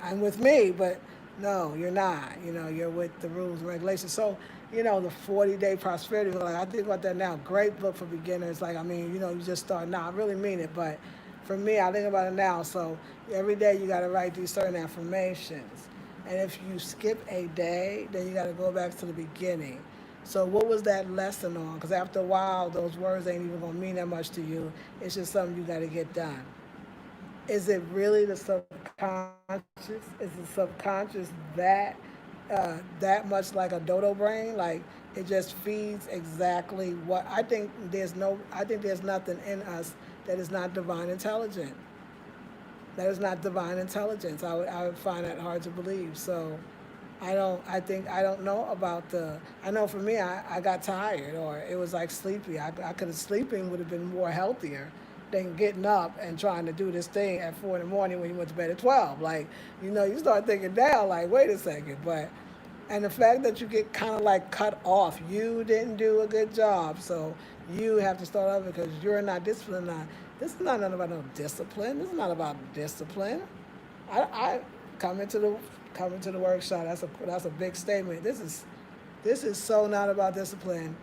I'm with me, but no, you're not. You're with the rules and regulations. So, the 40-day prosperity, like I think about that now. Great book for beginners. Like, you just start now. I really mean it, but for me, I think about it now. So every day you got to write these certain affirmations. And if you skip a day, then you got to go back to the beginning. So what was that lesson on? Because after a while, those words ain't even gonna mean that much to you. It's just something you got to get done. Is it really the subconscious? Is the subconscious that much like a dodo brain? Like it just feeds exactly what I think. There's no. I think there's nothing in us that is not divine intelligent. That is not divine intelligence. I would find that hard to believe. So I don't. I think I don't know about the. I know for me, I got tired or it was like sleepy. I could have sleeping would have been more healthier than getting up and trying to do this thing at 4 in the morning when you went to bed at 12. Like you start thinking down. Like wait a second, but and the fact that you get kind of like cut off, you didn't do a good job, so you have to start over because you're not disciplined. Now, this is not nothing about no discipline. This is not about discipline. I coming to the coming to the workshop. That's a big statement. This is so not about discipline.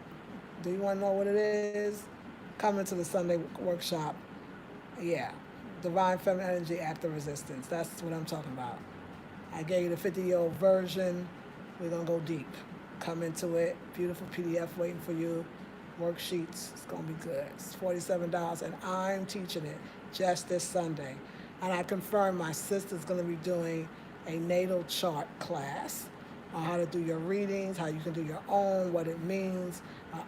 Do you want to know what it is? Coming to the Sunday workshop. Yeah, divine feminine energy after resistance. That's what I'm talking about. I gave you the 50-year-old version. We're gonna go deep. Come into it. Beautiful PDF waiting for you. Worksheets. It's gonna be good. It's $47, and I'm teaching it just this Sunday. And I confirmed my sister's gonna be doing a natal chart class on how to do your readings, how you can do your own, what it means.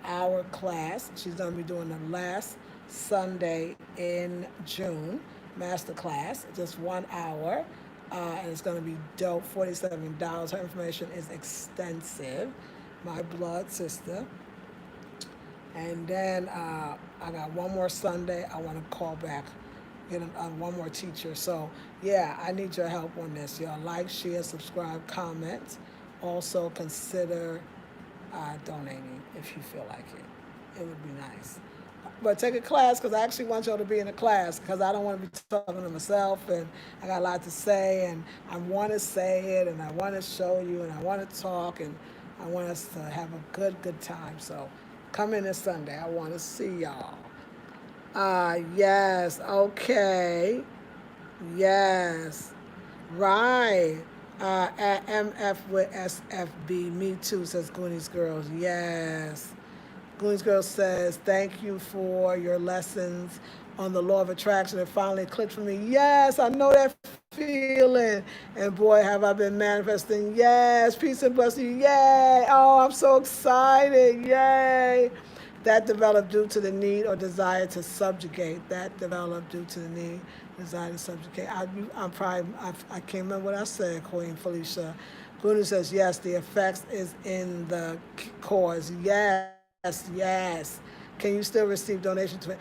Our class. She's gonna be doing the last Sunday in June. Master class, just 1 hour. And it's going to be dope. $47. Her information is extensive. My blood sister. And then I got one more Sunday. I want to call back, get one more teacher. So yeah, I need your help on this. Y'all like, share, subscribe, comment. Also consider donating if you feel like it. It would be nice. But take a class because I actually want y'all to be in a class because I don't want to be talking to myself and I got a lot to say and I want to say it and I want to show you and I want to talk and I want us to have a good time. So come in this Sunday. I want to see y'all. Yes, okay. Yes, right. At MF with SFB, me too, says Goonies Girls. Yes. Goonies Girl says, thank you for your lessons on the law of attraction. It finally clicked for me. Yes, I know that feeling. And boy, have I been manifesting. Yes, peace and blessing. Yay. Oh, I'm so excited. Yay. That developed due to the need or desire to subjugate. That developed due to the need, desire to subjugate. I can't remember what I said, Queen Felicia. Gunu says, yes, the effects is in the cause. Yes. Can you still receive donations to it?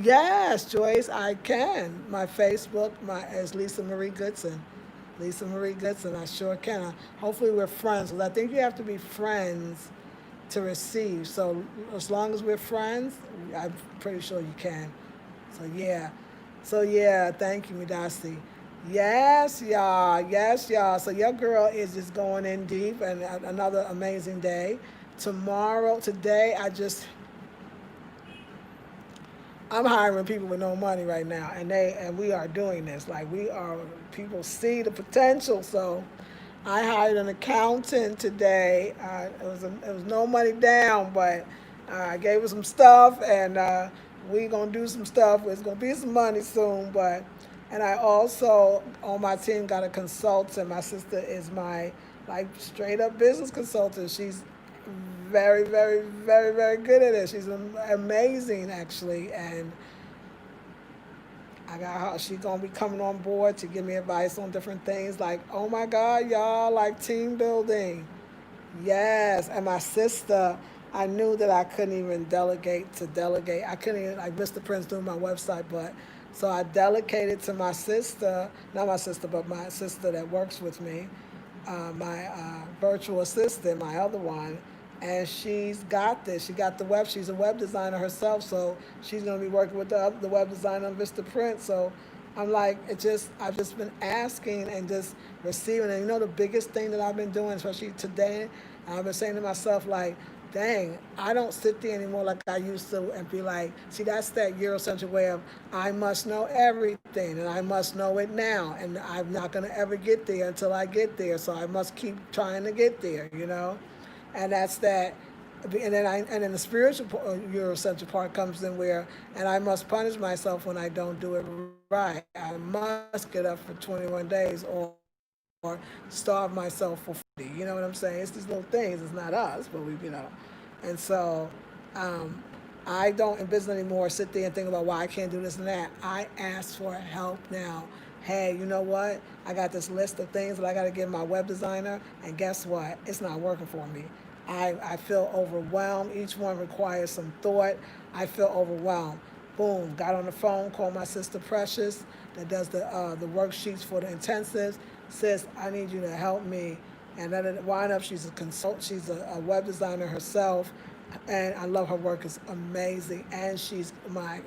Yes, Joyce, I can. My Facebook is Lisa Marie Goodson. Lisa Marie Goodson, I sure can. Hopefully we're friends, because I think you have to be friends to receive. So as long as we're friends, I'm pretty sure you can. So yeah, thank you, Midasi. Yes, y'all. Yes, y'all. So your girl is just going in deep, and another amazing day. Today, I'm hiring people with no money right now, and we are doing this. Like people see the potential. So I hired an accountant today. It was no money down, but I gave her some stuff, and we gonna do some stuff. It's gonna be some money soon, but and I also on my team got a consultant. My sister is my like straight up business consultant. She's very, very, very, very good at it. She's amazing actually, and I got her. She's gonna be coming on board to give me advice on different things. Like, oh my God, y'all, like team building. Yes, and my sister, I knew that I couldn't even delegate. I couldn't even, like Mr. Prince doing my website, but so I delegated to my sister, not my sister, but my sister that works with me, my virtual assistant, my other one, and she's got this. She got the web. She's a web designer herself, so she's gonna be working with the web designer, Mr. Prince. So I'm like, I've just been asking and just receiving. And the biggest thing that I've been doing, especially today, I've been saying to myself, like, dang, I don't sit there anymore like I used to and be like, see, that's that Eurocentric way of, I must know everything and I must know it now. And I'm not going to ever get there until I get there. So I must keep trying to get there. And that's that And then the spiritual Eurocentric part comes in where, and I must punish myself when I don't do it right. I must get up for 21 days or starve myself for 40. You know what I'm saying? It's these little things. It's not us, but And so um, I don't in business anymore sit there and think about why I can't do this and that. I ask for help now. Hey, you know what? I got this list of things that I got to give my web designer, and guess what? It's not working for me. I feel overwhelmed. Each one requires some thought. I feel overwhelmed. Boom, got on the phone, called my sister Precious that does the worksheets for the intensives. Sis, I need you to help me. And then it wind up, she's a consult, she's a web designer herself, and I love her work. It's amazing. And she's my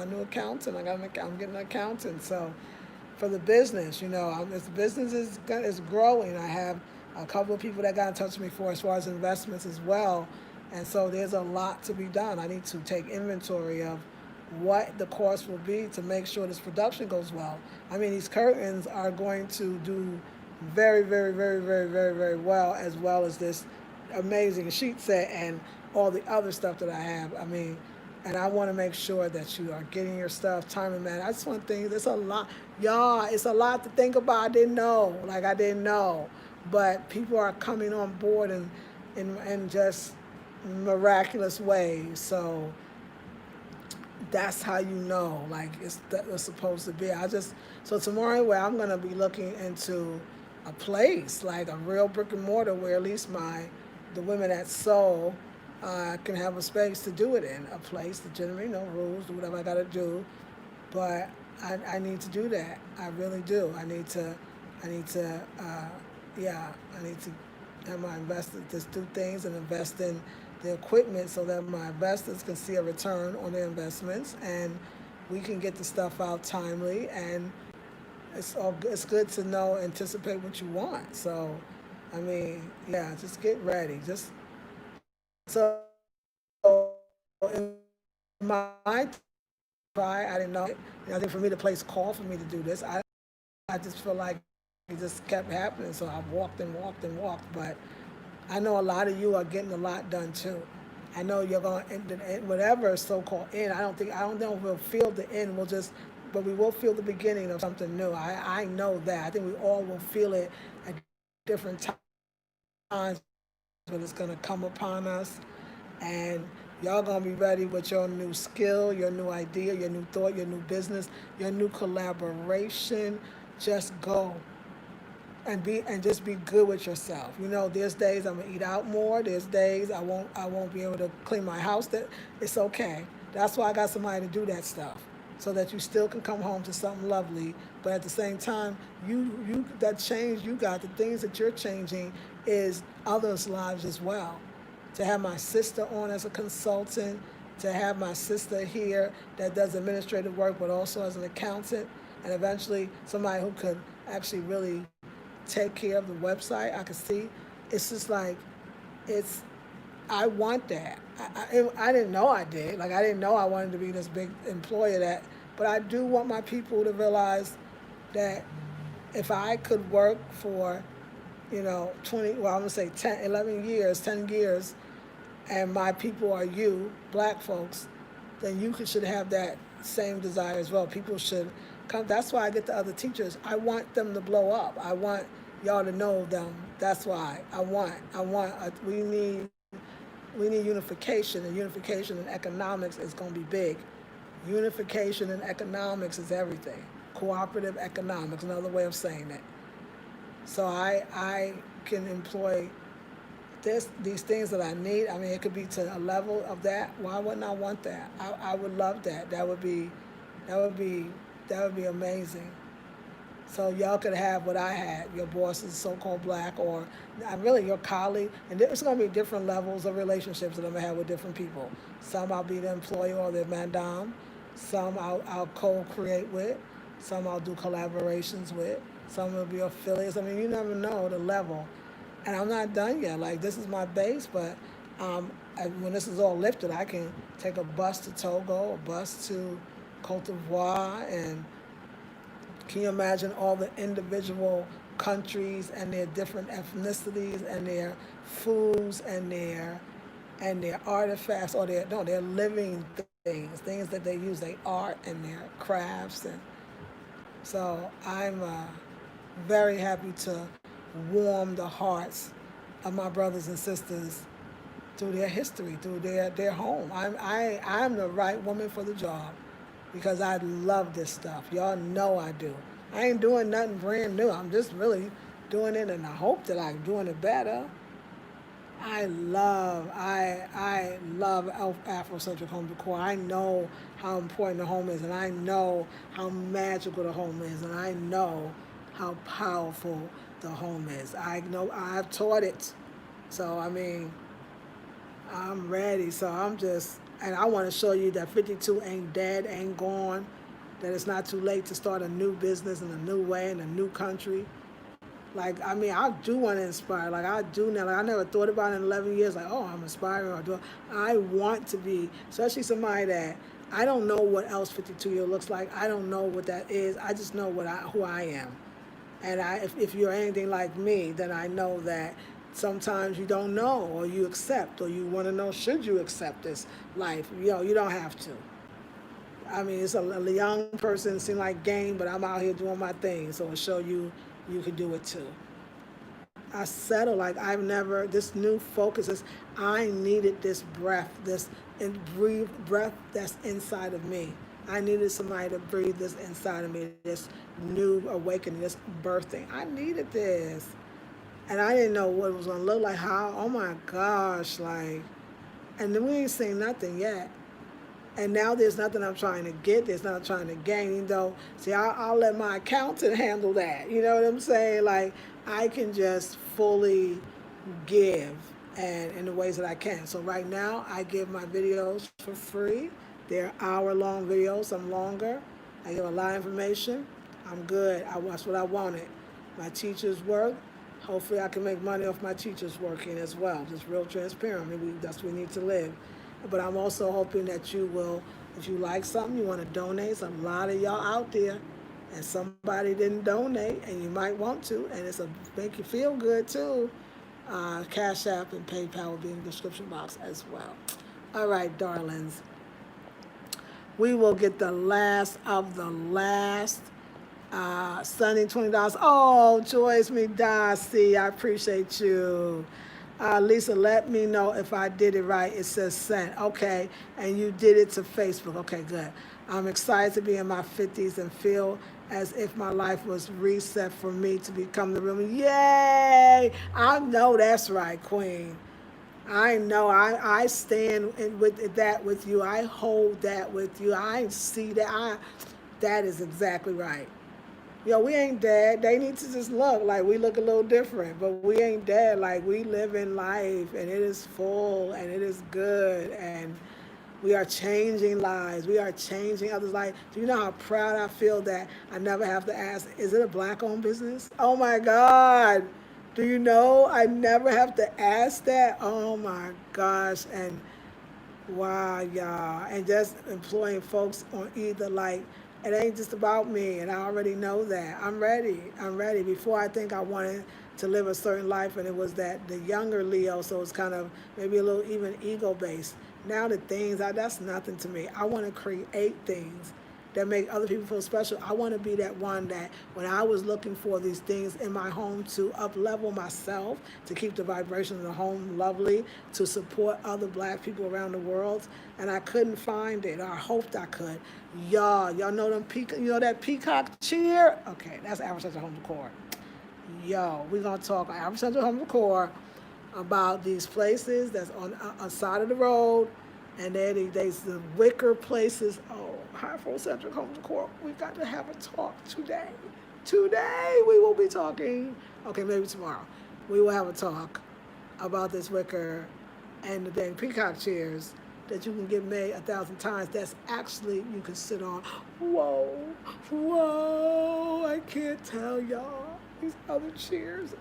new accountant. I'm getting an accountant. So for the business, this business is growing. I have a couple of people that got in touch with me for as far as investments as well. And so there's a lot to be done. I need to take inventory of what the cost will be to make sure this production goes well. I mean, these curtains are going to do very, very, very, very, very, very well as this amazing sheet set and all the other stuff that I have. I mean, and I want to make sure that you are getting your stuff time and manner. I just want things. It's a lot, y'all. It's a lot to think about. I didn't know, but people are coming on board in just miraculous ways. So that's how you know, like it's supposed to be. So tomorrow, where I'm gonna be looking into a place like a real brick and mortar where at least the women that sew can have a space to do it in, a place to generate no rules, do whatever I gotta do. But I need to do that. I really do. I need to have my investors just do things and invest in the equipment so that my investors can see a return on their investments and we can get the stuff out timely. And it's good to anticipate what you want. So, I mean, yeah, just get ready. So in my try, I didn't know. I think for me, the place called for me to do this. I just feel like it just kept happening. So I walked and walked and walked. But I know a lot of you are getting a lot done too. I know you're going to whatever so-called end. I don't know if we'll feel the end. But we will feel the beginning of something new. I know that. I think we all will feel it at different times, but it's going to come upon us. And y'all going to be ready with your new skill, your new idea, your new thought, your new business, your new collaboration. Just go and just be good with yourself. There's days I'm gonna eat out more. There's days I won't be able to clean my house. It's okay. That's why I got somebody to do that stuff, so that you still can come home to something lovely. But at the same time, you that change you got, the things that you're changing is others' lives as well. To have my sister on as a consultant, to have my sister here that does administrative work, but also as an accountant, and eventually somebody who could actually really take care of the website. I could see. It's just like, I want that. I didn't know I did. Like, I didn't know I wanted to be this big employer but I do want my people to realize that if I could work for, 20, well, I'm going to say 10, 11 years, 10 years, and my people are you, black folks, then you should have that same desire as well. People should come. That's why I get the other teachers. I want them to blow up. I want y'all to know them. That's why we need unification, and unification in economics is going to be big. Unification in economics is everything. Cooperative economics, another way of saying it. So I can employ these things that I need. I mean, it could be to a level of that. Why wouldn't I want that? I would love that. That would be amazing. So y'all could have what I had. Your boss is so-called black, or really your colleague. And there's going to be different levels of relationships that I'm going to have with different people. Some I'll be the employer or the madame. Some I'll co-create with. Some I'll do collaborations with. Some will be affiliates. I mean, you never know the level. And I'm not done yet. Like, this is my base, but when this is all lifted, I can take a bus to Togo, a bus to Cote d'Ivoire, and can you imagine all the individual countries and their different ethnicities and their foods and their and their artifacts, or they're living things that they use, their art and their crafts, and so I'm very happy to warm the hearts of my brothers and sisters through their history, through their home. I'm the right woman for the job because I love this stuff. Y'all know I do. I ain't doing nothing brand new. I'm just really doing it, and I hope that I'm doing it better. I love Afrocentric home decor. I know how important the home is, and I know how magical the home is, and I know how powerful the home is. I know I've taught it, so I mean I'm ready. So I'm just, and I want to show you that 52 ain't dead, ain't gone. That it's not too late to start a new business in a new way in a new country. Like, I mean, I do want to inspire. Like, I do now. Like, I never thought about it in 11 years. Like, oh, I'm inspiring. Or do I want to be, especially somebody that I don't know what else 52-year looks like. I don't know what that is. I just know who I am. And if you're anything like me, then I know that sometimes you don't know, or you accept, or you want to know, should you accept this life? You don't have to. I mean, it's a young person, seem like game, but I'm out here doing my thing. So it'll show you can do it too. I settle like I've never, this new focus is, I needed this breath, this and breathe breath that's inside of me. I needed somebody to breathe this inside of me, this new awakening, this birthing. I needed this. And I didn't know what it was going to look like, how, oh my gosh, like, and then we ain't seen nothing yet. And now there's nothing I'm trying to get, there's nothing I'm trying to gain, even though, see, I'll let my accountant handle that. You know what I'm saying? Like, I can just fully give and in the ways that I can. So right now, I give my videos for free. They're hour-long videos, some longer. I give a lot of information. I'm good. That's what I wanted. My teachers work. Hopefully I can make money off my teachers working as well. Just real transparent. Maybe that's what we need to live. But I'm also hoping that you will, if you like something, you want to donate. There's a lot of y'all out there, and somebody didn't donate, and you might want to, and it's a make you feel good too. Cash App and PayPal will be in the description box as well. All right, darlings. We will get the last of the last. Sunday, $20. Oh, Joyce McDossie, I appreciate you. Lisa, let me know if I did it right. It says sent. Okay, and you did it to Facebook. Okay, good. I'm excited to be in my 50s and feel as if my life was reset for me to become the real me. Yay! I know that's right, Queen. I know. I stand with that with you. I hold that with you. I see that. That is exactly right. We ain't dead. They need to just look like we look a little different, but we ain't dead. Like, we live in life, and it is full, and it is good, and we are changing lives. We are changing others' lives. Do you know how proud I feel that I never have to ask, is it a black-owned business? Oh my God. Do you know I never have to ask that? Oh my gosh. And wow, y'all. And just employing folks on either, like, it ain't just about me, and I already know that. I'm ready. I'm ready. Before, I think I wanted to live a certain life, and it was that the younger Leo, so it's kind of maybe a little even ego-based. Now the things, that's nothing to me. I want to create things that make other people feel special. I want to be that one that when I was looking for these things in my home to up-level myself, to keep the vibration of the home lovely, to support other black people around the world, and I couldn't find it, or I hoped I could. Y'all know them that peacock cheer? Okay, that's Afrocentric Home Decor. We're going to talk Afrocentric Home Decor about these places that's on side of the road, and there's the wicker places. Oh, Afrocentric Home Decor, we got to have a talk today. Today we will be talking, okay, maybe tomorrow. We will have a talk about this wicker and the dang peacock chairs that you can get made 1,000 times. That's actually, you can sit on. Whoa, I can't tell y'all. These other chairs,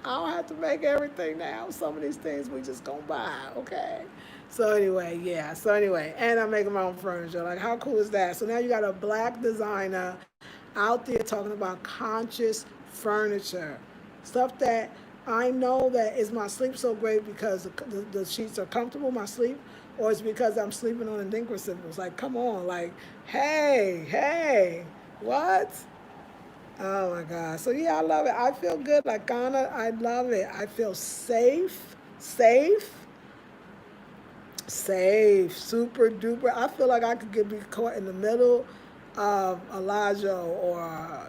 I don't have to make everything now. Some of these things we just gonna buy, okay? So anyway, and I'm making my own furniture. Like, how cool is that? So now you got a black designer out there talking about conscious furniture, stuff that I know that is my sleep so great because the sheets are comfortable, my sleep, or it's because I'm sleeping on Adinkra symbols. Like, come on, like, hey, hey, what? Oh my God. So yeah, I love it. I feel good. Like Ghana, I love it. I feel safe, safe, safe, super duper. I feel like I could be caught in the middle of Elijah or,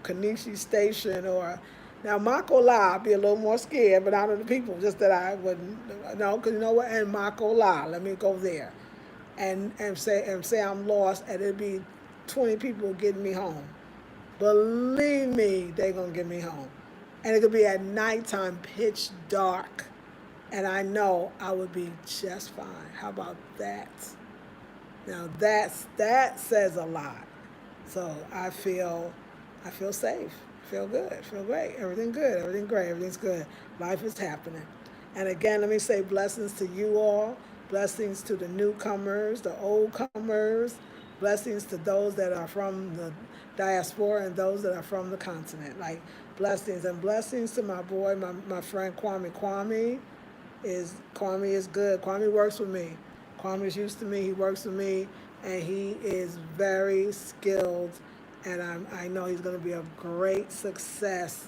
Kanishi Station or now Makola, I'd be a little more scared, but out of the people, just that I wouldn't know, because you know what? And Makola, let me go there, and say I'm lost, and it'd be 20 people getting me home. Believe me, they gonna get me home, and it could be at nighttime, pitch dark, and I know I would be just fine. How about that? Now that says a lot. So I feel safe, feel good, feel great, everything good, everything great, everything's good. Life is happening. And again, let me say blessings to you all, blessings to the newcomers, the old comers, blessings to those that are from the diaspora and those that are from the continent. Like blessings and blessings to my boy, my friend Kwame. Kwame is good. Kwame works with me. Kwame's used to me. He works with me, and he is very skilled. And I know he's going to be a great success.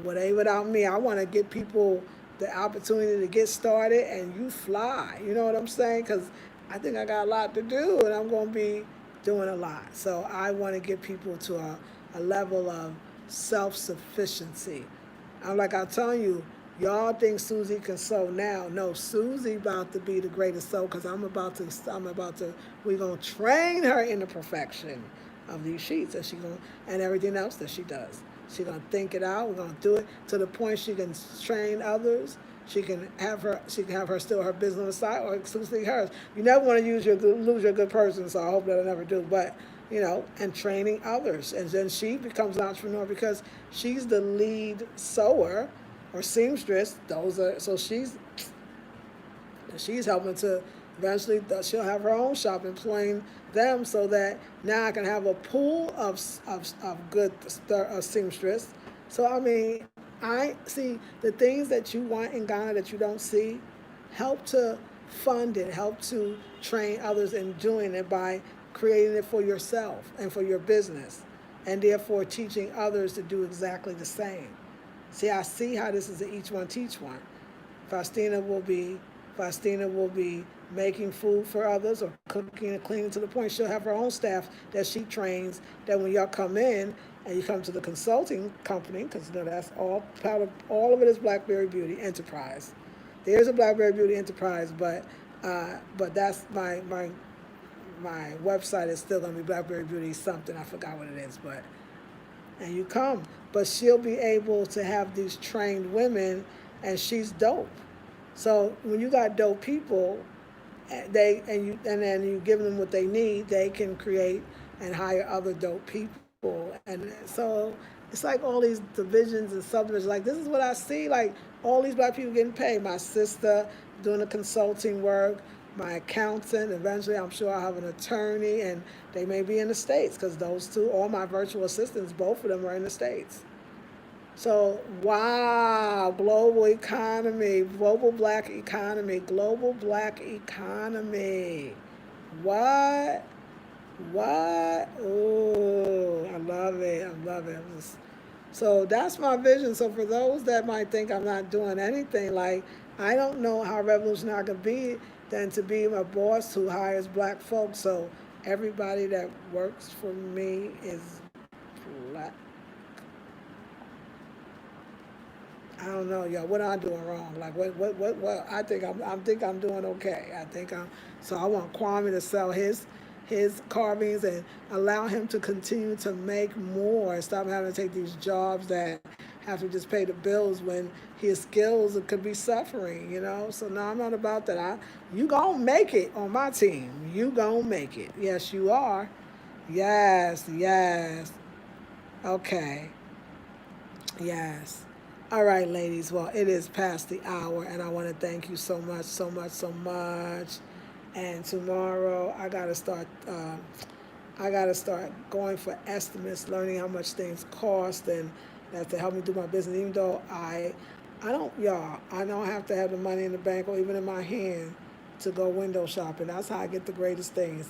With a without me, I want to give people the opportunity to get started, and you fly. You know what I'm saying? Because I think I got a lot to do, and I'm going to be doing a lot. So I want to get people to a level of self-sufficiency. I'm like I'm telling you, y'all think Susie can sew now. No, Susie about to be the greatest sew because we're going to train her into perfection of these sheets and everything else that she does. She's going to think it out. We're going to do it to the point she can train others. She can have her still her business on the side or exclusively hers. You never want to lose your good person, so I hope that I never do. But and training others, and then she becomes an entrepreneur because she's the lead sewer or seamstress. She's helping to eventually she'll have her own shop employing them so that now I can have a pool of good seamstress. So I mean, I see the things that you want in Ghana that you don't see, help to fund it, help to train others in doing it by creating it for yourself and for your business, and therefore teaching others to do exactly the same. See, I see how this is a each one teach one. Faustina will be Faustina will be making food for others or cooking and cleaning to the point she'll have her own staff that she trains. That when y'all come in and you come to the consulting company, because that's all of it is Blackberry Beauty Enterprise. There's a Blackberry Beauty Enterprise, but that's my website is still gonna be Blackberry Beauty something. I forgot what it is, and you come, but she'll be able to have these trained women, and she's dope. So when you got dope people, and then you give them what they need, they can create and hire other dope people, and so it's like all these divisions and subdivisions. Like this is what I see. Like all these black people getting paid. My sister doing the consulting work. My accountant. Eventually, I'm sure I'll have an attorney, and they may be in the States because those two, all my virtual assistants, both of them are in the States. So, wow, global economy, global black economy, global black economy. What? What? Oh, I love it. I love it. So that's my vision. So for those that might think I'm not doing anything, like I don't know how revolutionary I could be than to be a boss who hires black folks. So everybody that works for me is black. I don't know, y'all. What am I doing wrong? Like, what? I think I'm doing okay. So I want Kwame to sell his carvings and allow him to continue to make more. Stop having to take these jobs that have to just pay the bills when his skills could be suffering. So no, I'm not about that. You gonna make it on my team. You gonna make it. Yes, you are. Yes, yes. Okay. Yes. All right, ladies. Well, it is past the hour, and I want to thank you so much, so much, so much. And tomorrow, I gotta start. I gotta start going for estimates, learning how much things cost, and That's to help me do my business. Even though I don't, y'all, I don't have to have the money in the bank or even in my hand to go window shopping. That's how I get the greatest things.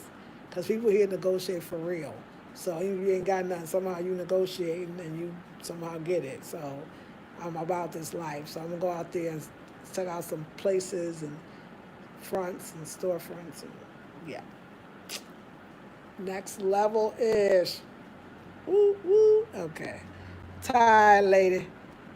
Because people here negotiate for real. So even if you ain't got nothing, somehow you negotiate and you somehow get it. So I'm about this life. So I'm going to go out there and check out some places and fronts and storefronts. And yeah. Next level ish. Woo, woo. Okay. Tired lady.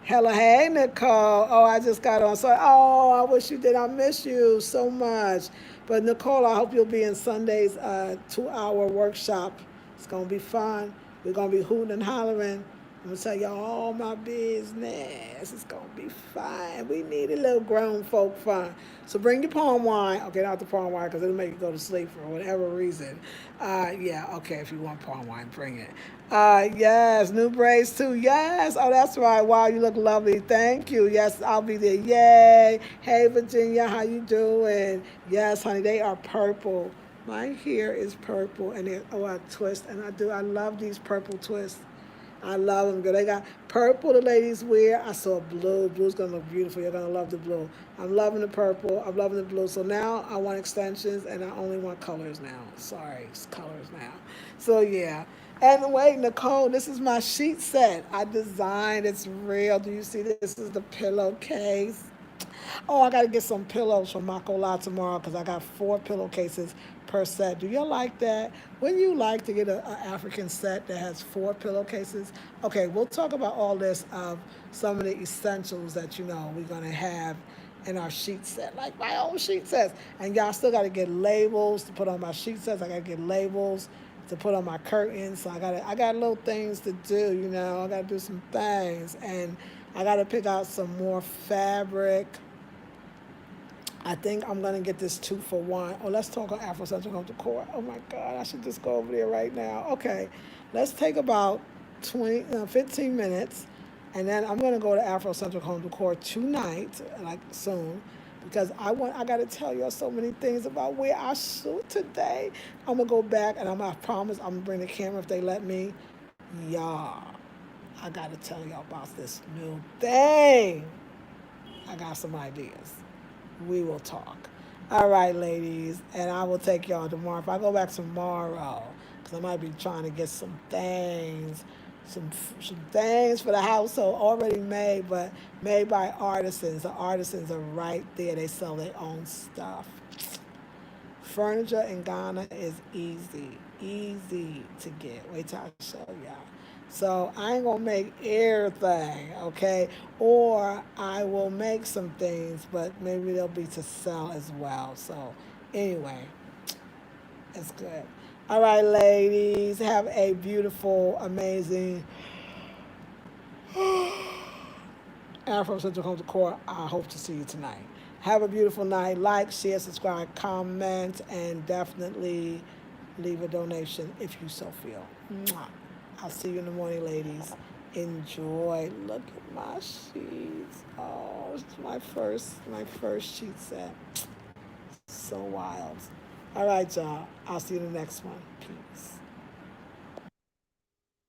Hello, hey Nicole. Oh, I just got on. So, oh, I wish you did. I miss you so much. But Nicole, I hope you'll be in Sunday's 2-hour workshop. It's gonna be fun. We're gonna be hooting and hollering. I'm gonna tell y'all all my business. It's gonna be fun. We need a little grown folk fun. So bring your palm wine. Okay, not the palm wine because it'll make you go to sleep for whatever reason. Yeah, okay, if you want palm wine, bring it. Yes, new braids too. Yes. Oh, that's right. Wow, you look lovely. Thank you. Yes, I'll be there. Yay. Hey, Virginia, how you doing? Yes, honey, they are purple. My hair is purple, and I twist, and I love these purple twists. I love them. Girl. They got purple the ladies wear. I saw blue. Blue's gonna look beautiful. You're gonna love the blue. I'm loving the purple. I'm loving the blue. So now I want extensions and I only want colors now. Sorry, it's colors now. So yeah. And wait, Nicole, this is my sheet set. I designed. It's real. Do you see this? Is the pillowcase. Oh, I got to get some pillows from Makola tomorrow because I got 4 pillowcases per set. Do you like that? Wouldn't you like to get an African set that has 4 pillowcases? Okay, we'll talk about all this of some of the essentials that we're gonna have in our sheet set, like my own sheet sets. And y'all still got to get labels to put on my sheet sets. I got to get labels to put on my curtains. So I got little things to do. I got to do some things, and I got to pick out some more fabric. I think I'm gonna get this 2-for-1. Oh, let's talk on Afrocentric Home Decor. Oh my God, I should just go over there right now. Okay, let's take about 15 minutes, and then I'm gonna go to Afrocentric Home Decor tonight, like soon, because I gotta tell y'all so many things about where I shoot today. I'm gonna go back, and I promise I'm gonna bring the camera if they let me. Y'all, I gotta tell y'all about this new thing. I got some ideas. We will talk. All right, ladies, and I will take y'all tomorrow. If I go back tomorrow, because I might be trying to get some things for the household already made, but made by artisans. The artisans are right there. They sell their own stuff. Furniture in Ghana is easy to get. Wait till I show y'all. So I ain't gonna make everything, okay? Or I will make some things, but maybe they'll be to sell as well. So anyway, it's good. All right, ladies, have a beautiful, amazing Afro Central Home Decor. I hope to see you tonight. Have a beautiful night. Like, share, subscribe, comment, and definitely leave a donation if you so feel. Mwah. I'll see you in the morning, ladies. Enjoy. Look at my sheets. Oh, it's my first sheet set. So wild. All right, y'all. I'll see you in the next one. Peace.